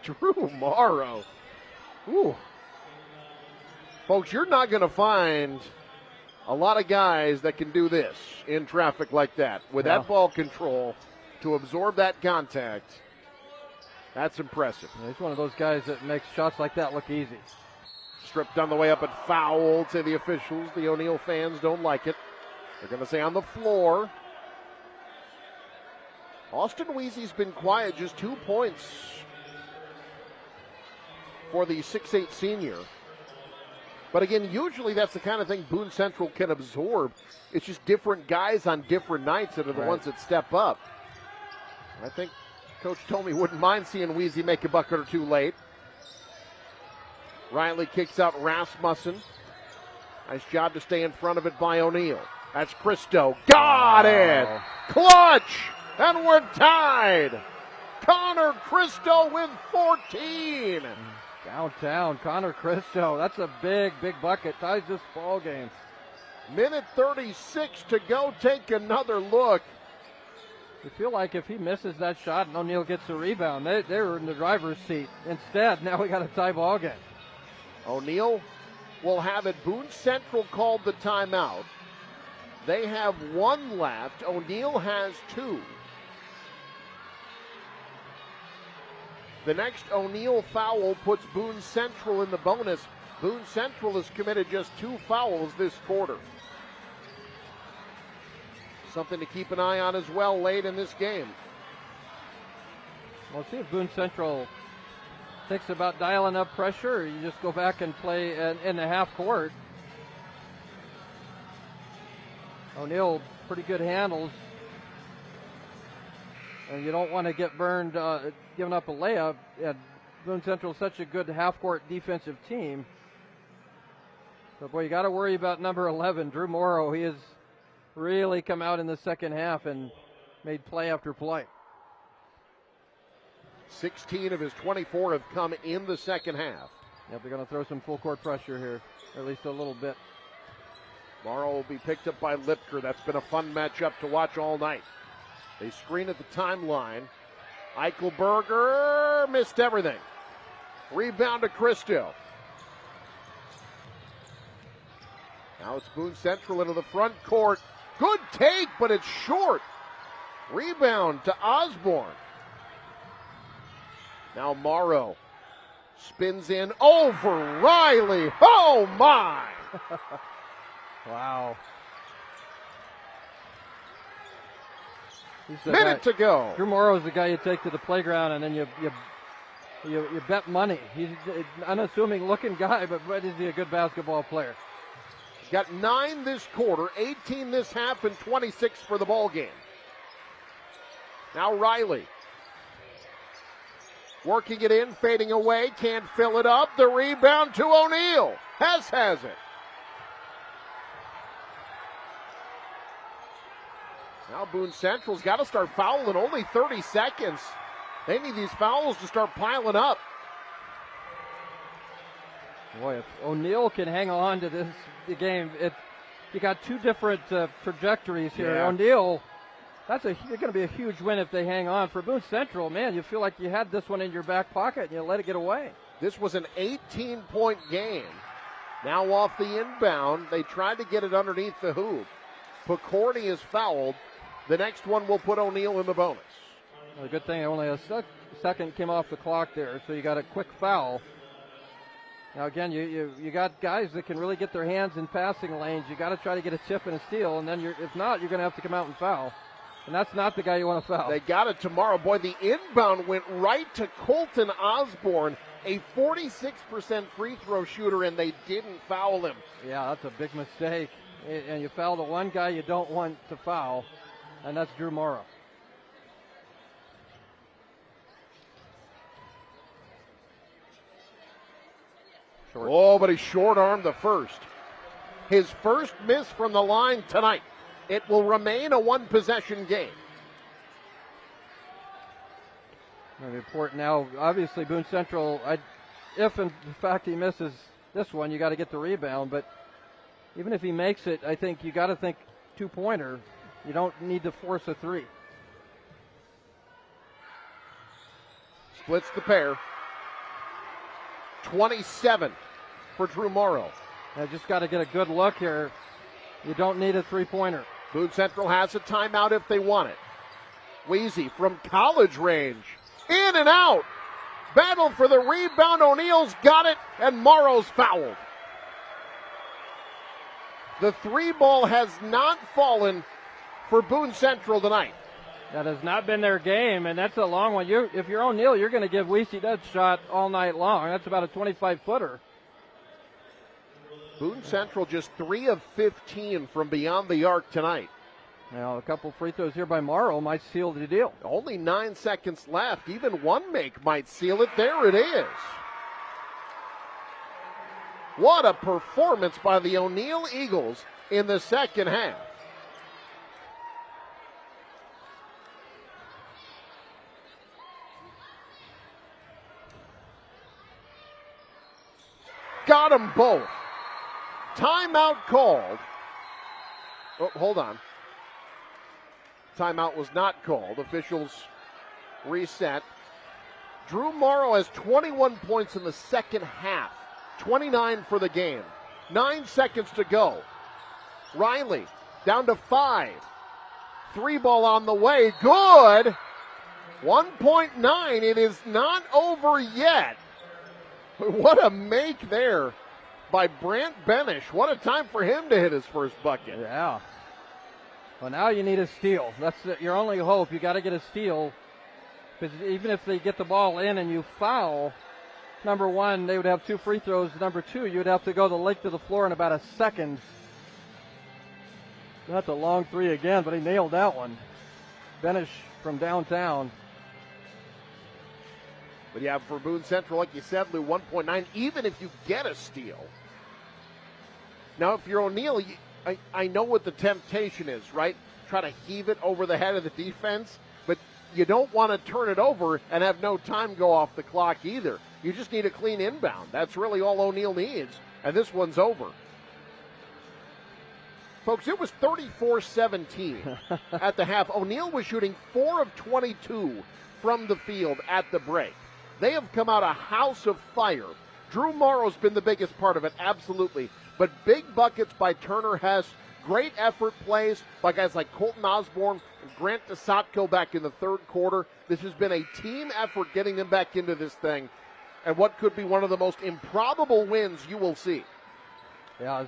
Drew Morrow. Ooh. Folks, you're not going to find a lot of guys that can do this in traffic like that. With that ball control to absorb that contact, that's impressive. Yeah, he's one of those guys that makes shots like that look easy. Stripped on the way up and fouled, say the officials. The O'Neill fans don't like it. They're going to say on the floor. Austin Weezy's been quiet, just 2 points for the 6'8 senior. But again, usually that's the kind of thing Boone Central can absorb. It's just different guys on different nights that are the ones that step up. I think Coach Tomey wouldn't mind seeing Weezy make a bucket or two late. Riley kicks out Rasmussen. Nice job to stay in front of it by O'Neill. That's Christo. Got it! Clutch! And we're tied! Connor Christo with 14! Downtown, Connor Christo. That's a big bucket. Ties this ball game. Minute 36 to go. Take another look. You feel like if he misses that shot and O'Neill gets the rebound, they're in the driver's seat. Instead, now we got a tie ball game. O'Neill will have it. Boone Central called the timeout. They have one left. O'Neill has 2. The next O'Neill foul puts Boone Central in the bonus. Boone Central has committed just 2 fouls this quarter. Something to keep an eye on as well late in this game. We'll see if Boone Central thinks about dialing up pressure, or you just go back and play in the half court. O'Neill, pretty good handles. And you don't want to get burned giving up a layup. And Boone Central is such a good half-court defensive team. But, boy, you got to worry about number 11, Drew Morrow. He has really come out in the second half and made play after play. 16 of his 24 have come in the second half. Yep, they're going to throw some full-court pressure here, or at least a little bit. Morrow will be picked up by Lipker. That's been a fun matchup to watch all night. They screen at the timeline. Eichelberger missed everything. Rebound to Christo. Now it's Boone Central into the front court. Good take, but it's short. Rebound to Osborne. Now Morrow spins in over Riley. Oh, my. Wow. Minute to go. Drew Morrow is the guy you take to the playground, and then you bet money. He's an unassuming looking guy, but is he a good basketball player? He's got 9 this quarter, 18 this half, and 26 for the ball game. Now Riley. Working it in, fading away, can't fill it up. The rebound to O'Neill. Has it. Now Boone Central's got to start fouling. Only 30 seconds. They need these fouls to start piling up. Boy, if O'Neill can hang on to the game, you got 2 different trajectories here. Yeah. O'Neill, it's going to be a huge win if they hang on. For Boone Central, man, you feel like you had this one in your back pocket and you let it get away. This was an 18-point game. Now off the inbound, they tried to get it underneath the hoop. Picorni is fouled. The next one will put O'Neill in the bonus. Well, the good thing only a second came off the clock there, so you got a quick foul. Now again, you got guys that can really get their hands in passing lanes. You got to try to get a tip and a steal, and then if not, you're going to have to come out and foul. And that's not the guy you want to foul. They got it tomorrow. Boy, the inbound went right to Colton Osborne, a 46% free throw shooter, and they didn't foul him. Yeah, that's a big mistake. And you foul the one guy you don't want to foul, and that's Drew Morrow. Short. Oh, but he short-armed the first. His first miss from the line tonight. It will remain a one-possession game. The report now, obviously, Boone Central, if in fact he misses this one, you got to get the rebound, but even if he makes it, I think you got to think two-pointer. You don't need to force a three. Splits the pair. 27 for Drew Morrow. I just got to get a good look here. You don't need a three-pointer. Boone Central has a timeout if they want it. Weezy from college range. In and out. Battle for the rebound. O'Neill's got it, and Morrow's fouled. The three ball has not fallen for Boone Central tonight. That has not been their game, and that's a long one. If you're O'Neill, you're going to give Weezy that shot all night long. That's about a 25-footer. Boone Central just 3 of 15 from beyond the arc tonight. Now, a couple free throws here by Morrow might seal the deal. Only 9 seconds left. Even one make might seal it. There it is. What a performance by the O'Neill Eagles in the second half. Got them both. Timeout called. Oh, hold on. Timeout was not called. Officials reset. Drew Morrow has 21 points in the second half. 29 for the game. 9 seconds to go. Riley down to 5. Three ball on the way. Good. 1.9. It is not over yet. What a make there by Brant Benish. What a time for him to hit his first bucket. Yeah. Well, now you need a steal. That's your only hope. You got to get a steal, because even if they get the ball in and you foul, number one, they would have 2 free throws. Number two, you would have to go the length of the floor in about a second. That's a long three again, but he nailed that one. Benish from downtown. But yeah, for Boone Central, like you said, Lou, 1.9, even if you get a steal. Now, if you're O'Neal, I know what the temptation is, right? Try to heave it over the head of the defense, but you don't want to turn it over and have no time go off the clock either. You just need a clean inbound. That's really all O'Neal needs, and this one's over. Folks, it was 34-17 at the half. O'Neal was shooting 4 of 22 from the field at the break. They have come out a house of fire. Drew Morrow's been the biggest part of it, absolutely. But big buckets by Turner Hess, great effort plays by guys like Colton Osborne and Grant DeSatko back in the third quarter. This has been a team effort getting them back into this thing, and what could be one of the most improbable wins you will see. Yeah,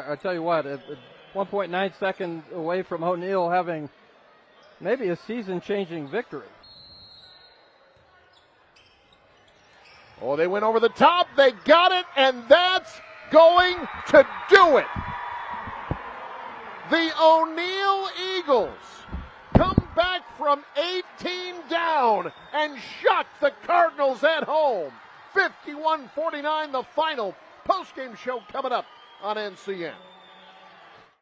I tell you what, 1.9 seconds away from O'Neal having maybe a season-changing victory. Oh, they went over the top. They got it, and that's going to do it. The O'Neal Eagles come back from 18 down and shock the Cardinals at home. 51-49 the final. Postgame show coming up on NCN.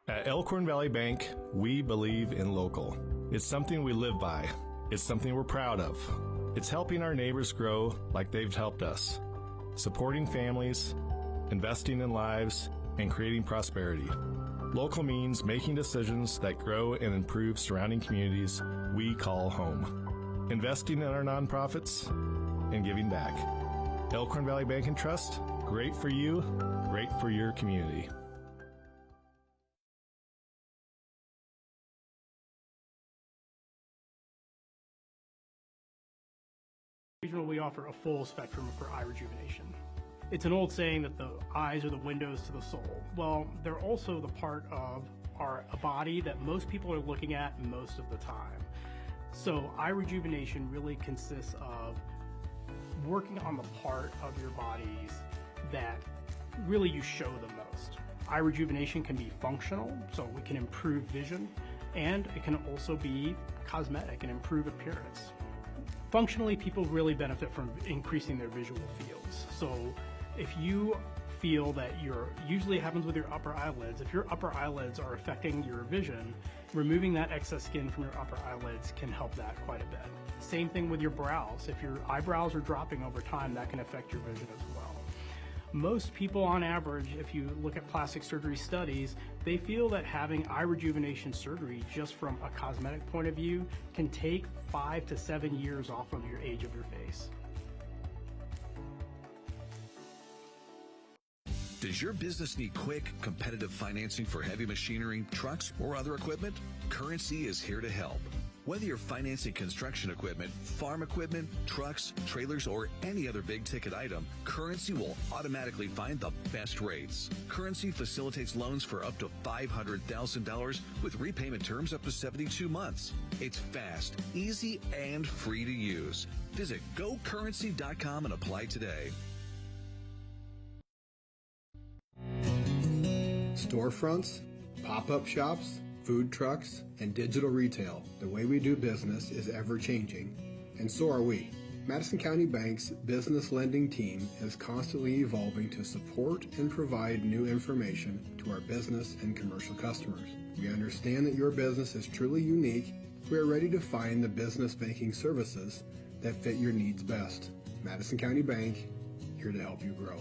At Elkhorn Valley Bank, we believe in local. It's something we live by. It's something we're proud of. It's helping our neighbors grow like they've helped us. Supporting families, investing in lives, and creating prosperity. Local means making decisions that grow and improve surrounding communities we call home. Investing in our nonprofits and giving back. Elkhorn Valley Bank and Trust, great for you, great for your community. We offer a full spectrum for eye rejuvenation. It's an old saying that the eyes are the windows to the soul. Well, they're also the part of a body that most people are looking at most of the time. So eye rejuvenation really consists of working on the part of your bodies that really you show the most. Eye rejuvenation can be functional, so we can improve vision, and it can also be cosmetic and improve appearance. Functionally, people really benefit from increasing their visual fields. So if you feel that usually it happens with your upper eyelids, if your upper eyelids are affecting your vision, removing that excess skin from your upper eyelids can help that quite a bit. Same thing with your brows. If your eyebrows are dropping over time, that can affect your vision as well. Most people on average, if you look at plastic surgery studies, they feel that having eye rejuvenation surgery just from a cosmetic point of view can take 5 to 7 years off of your age of your face. Does your business need quick, competitive financing for heavy machinery, trucks, or other equipment? Currency is here to help. Whether you're financing construction equipment, farm equipment, trucks, trailers, or any other big-ticket item, Currency will automatically find the best rates. Currency facilitates loans for up to $500,000 with repayment terms up to 72 months. It's fast, easy, and free to use. Visit GoCurrency.com and apply today. Storefronts, pop-up shops, food trucks, and digital retail. The way we do business is ever-changing, and so are we. Madison County Bank's business lending team is constantly evolving to support and provide new information to our business and commercial customers. We understand that your business is truly unique. We are ready to find the business banking services that fit your needs best. Madison County Bank, here to help you grow.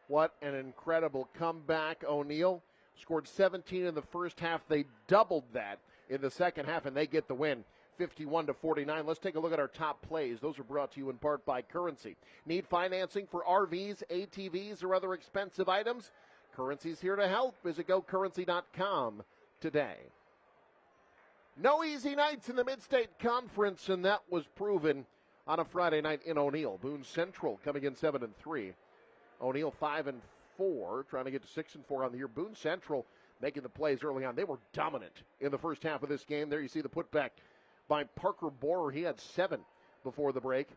What an incredible comeback. O'Neal scored 17 in the first half. They doubled that in the second half, and they get the win. 51-49. Let's take a look at our top plays. Those are brought to you in part by Currency. Need financing for RVs, ATVs, or other expensive items? Currency's here to help. Visit GoCurrency.com today. No easy nights in the Mid-State Conference, and that was proven on a Friday night in O'Neill. Boone Central coming in 7-3. O'Neill 5-4, trying to get to 6-4 on the year. Boone Central making the plays early on. They were dominant in the first half of this game. There you see the putback by Parker Borer. He had 7 before the break.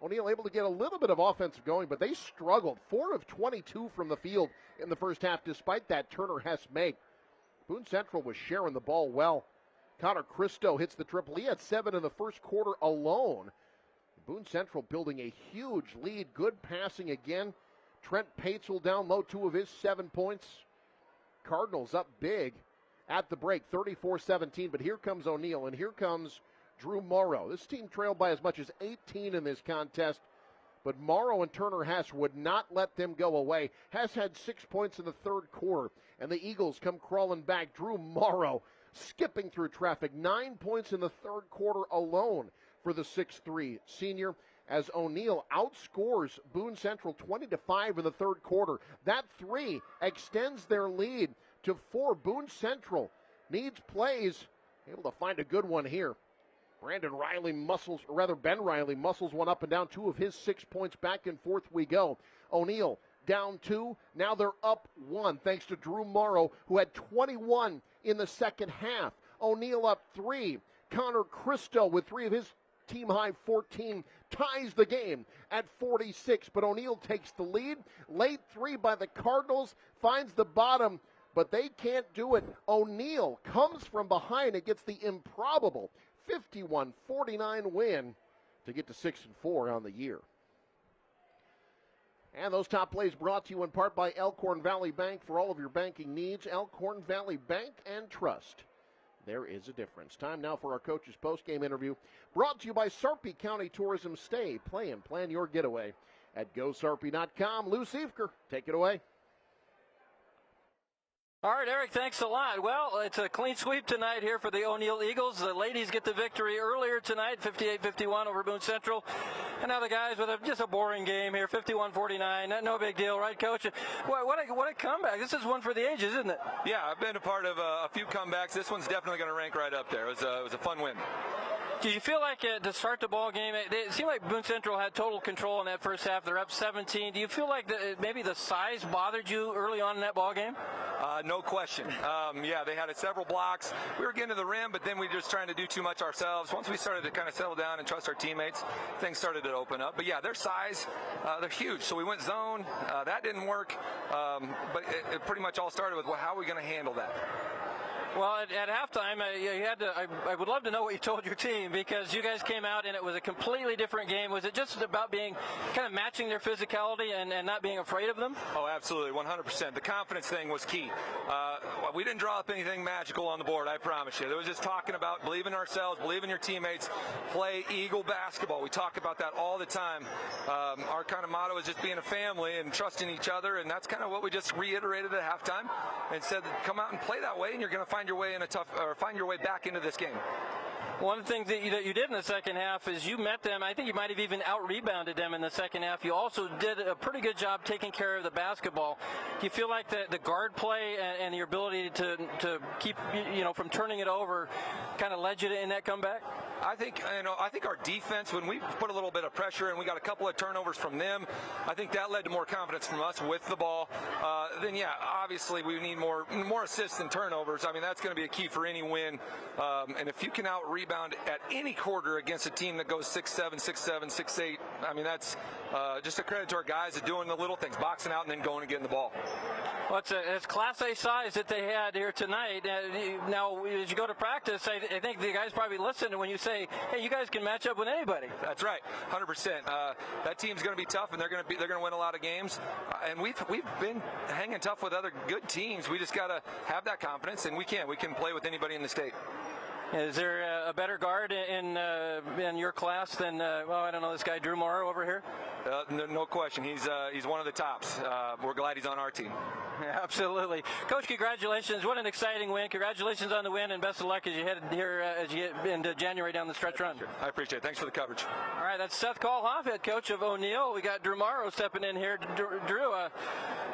O'Neill able to get a little bit of offensive going, but they struggled. 4 of 22 from the field in the first half, despite that Turner Hess make. Boone Central was sharing the ball well. Connor Christo hits the triple. He had 7 in the first quarter alone. Boone Central building a huge lead. Good passing again. Trent Paetzel down low, 2 of his 7 points. Cardinals up big at the break, 34-17. But here comes O'Neill, and here comes Drew Morrow. This team trailed by as much as 18 in this contest, but Morrow and Turner Hess would not let them go away. Hess had 6 points in the third quarter, and the Eagles come crawling back. Drew Morrow skipping through traffic, 9 points in the third quarter alone for the 6'3" senior, as O'Neill outscores Boone Central 20-5 in the third quarter. That 3 extends their lead to 4. Boone Central needs plays, able to find a good one here. Ben Riley muscles one up and down. 2 of his 6 points. Back and forth we go. O'Neill down 2. Now they're up 1 thanks to Drew Morrow, who had 21 in the second half. O'Neill up 3. Connor Christo with 3 of his team-high 14 ties the game at 46, but O'Neill takes the lead. Late 3 by the Cardinals, finds the bottom, but they can't do it. O'Neill comes from behind and gets the improbable 51-49 win to get to 6-4 on the year. And those top plays brought to you in part by Elkhorn Valley Bank. For all of your banking needs, Elkhorn Valley Bank and Trust. There is a difference. Time now for our coach's post-game interview, brought to you by Sarpy County Tourism. Stay, play, and plan your getaway at GoSarpy.com. Lou Siefker, take it away. All right, Eric, thanks a lot. Well, it's a clean sweep tonight here for the O'Neill Eagles. The ladies get the victory earlier tonight, 58-51 over Boone Central. And now the guys with just a boring game here, 51-49. No big deal, right, Coach? What a comeback. This is one for the ages, isn't it? Yeah, I've been a part of a few comebacks. This one's definitely going to rank right up there. It was a fun win. Did you feel like to start the ball game, it seemed like Boone Central had total control in that first half. They're up 17. Do you feel like maybe the size bothered you early on in that ball game? No question. Yeah, they had several blocks. We were getting to the rim, but then we were just trying to do too much ourselves. Once we started to kind of settle down and trust our teammates, things started to open up. But yeah, their size, they're huge. So we went zone. That didn't work. But it pretty much all started with, well, how are we going to handle that? Well, at halftime, you had to. I would love to know what you told your team, because you guys came out and it was a completely different game. Was it just about being kind of matching their physicality and not being afraid of them? Oh, absolutely, 100%. The confidence thing was key. We didn't draw up anything magical on the board, I promise you. It was just talking about believe in ourselves, believe in your teammates, play Eagle basketball. We talk about that all the time. Our kind of motto is just being a family and trusting each other, and that's kind of what we just reiterated at halftime and said, come out and play that way, and you're going to find your way find your way back into this game. One of the things that you did in the second half is you met them. I think you might have even out-rebounded them in the second half. You also did a pretty good job taking care of the basketball. Do you feel like the guard play and your ability to keep from turning it over kind of led you in that comeback? I think our defense, when we put a little bit of pressure and we got a couple of turnovers from them, I think that led to more confidence from us with the ball. Then yeah, obviously we need more assists than turnovers. I mean, that's going to be a key for any win. And if you can out-rebound at any quarter against a team that goes 6'7", 6'7", 6'8", I mean, that's just a credit to our guys at doing the little things, boxing out and then going and getting the ball. Well, it's Class A size that they had here tonight. Now, as you go to practice, I think the guys probably listen when you say, "Hey, you guys can match up with anybody." That's right, 100%. That team's going to be tough, and they're going to win a lot of games. And we've been hanging tough with other good teams. We just got to have that confidence, and we can play with anybody in the state. Is there a better guard in your class than, I don't know, this guy Drew Morrow over here? No question. He's one of the tops. We're glad he's on our team. Yeah, absolutely. Coach, congratulations. What an exciting win. Congratulations on the win, and best of luck as you head here as you get into January down the stretch run. I appreciate it. Thanks for the coverage. All right, that's Seth Kalhoff, head coach of O'Neill. We got Drew Morrow stepping in here. Drew, I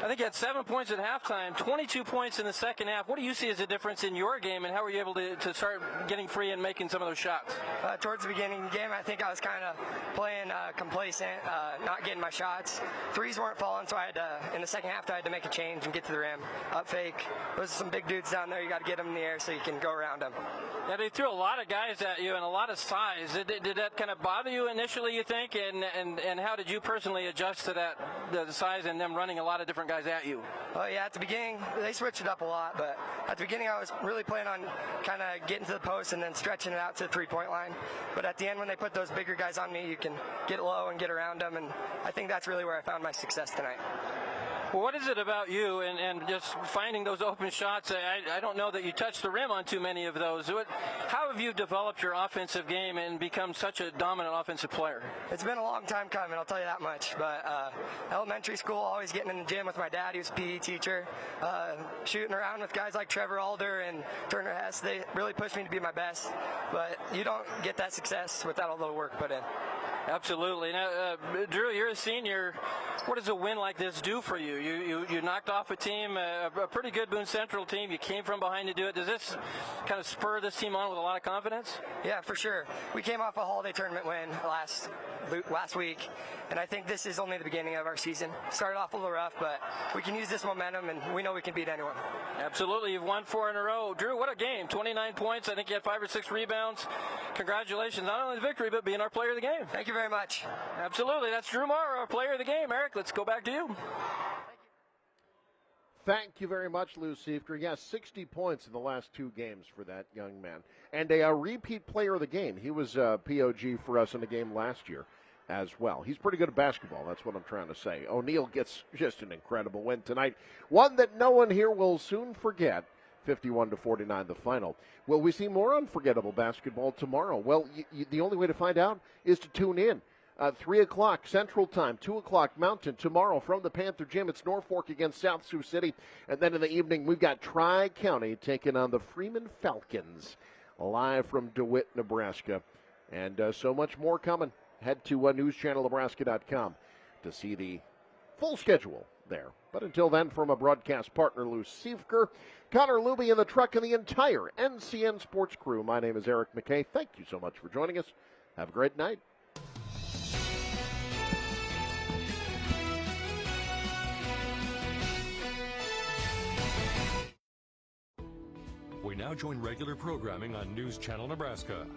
think you had 7 points at halftime, 22 points in the second half. What do you see as a difference in your game, and how were you able to start getting free and making some of those shots? Towards the beginning of the game, I think I was kind of playing complacent, not getting my shots. Threes weren't falling, so I had to, in the second half, I had to make a change and get to the rim. Up fake. Those are some big dudes down there. You got to get them in the air so you can go around them. Yeah, they threw a lot of guys at you and a lot of size. Did that kind of bother you initially, you think? And how did you personally adjust to that, the size and them running a lot of different guys at you? Oh, yeah, at the beginning, they switched it up a lot, but at the beginning I was really playing on kind of getting to the post and then stretching it out to the three-point line. But at the end, when they put those bigger guys on me, you can get low and get around them, and I think that's really where I found my success tonight. Well, what is it about you and just finding those open shots? I don't know that you touched the rim on too many of those. How have you developed your offensive game and become such a dominant offensive player? It's been a long time coming, I'll tell you that much. But elementary school, always getting in the gym with my dad, he was a PE teacher, shooting around with guys like Trevor Alder and Turner Hess. They really pushed me to be my best. But you don't get that success without a little work put in. Absolutely. Now, Drew, you're a senior. What does a win like this do for you? You knocked off a team, a pretty good Boone Central team. You came from behind to do it. Does this kind of spur this team on with a lot of confidence? Yeah, for sure. We came off a holiday tournament win last week, and I think this is only the beginning of our season. Started off a little rough, but we can use this momentum, and we know we can beat anyone. Absolutely. You've won 4 in a row. Drew, what a game. 29 points. I think you had 5 or 6 rebounds. Congratulations, not only the victory, but being our player of the game. Thank you very much. Absolutely. That's Drew Morrow, our player of the game. Eric, let's go back to you. Thank you very much, Lou Siefker. Yes, 60 points in the last 2 games for that young man. And a repeat player of the game. He was POG for us in the game last year as well. He's pretty good at basketball. That's what I'm trying to say. O'Neill gets just an incredible win tonight. One that no one here will soon forget. 51-49 the final. Will we see more unforgettable basketball tomorrow? Well, the only way to find out is to tune in. 3 o'clock Central Time, 2 o'clock Mountain tomorrow from the Panther Gym. It's Norfolk against South Sioux City. And then in the evening, we've got Tri-County taking on the Freeman Falcons live from DeWitt, Nebraska. And so much more coming. Head to newschannelnebraska.com to see the full schedule there. But until then, from a broadcast partner, Lou Siefker, Connor Luby in the truck, and the entire NCN Sports crew, my name is Eric McKay. Thank you so much for joining us. Have a great night. We now join regular programming on News Channel Nebraska.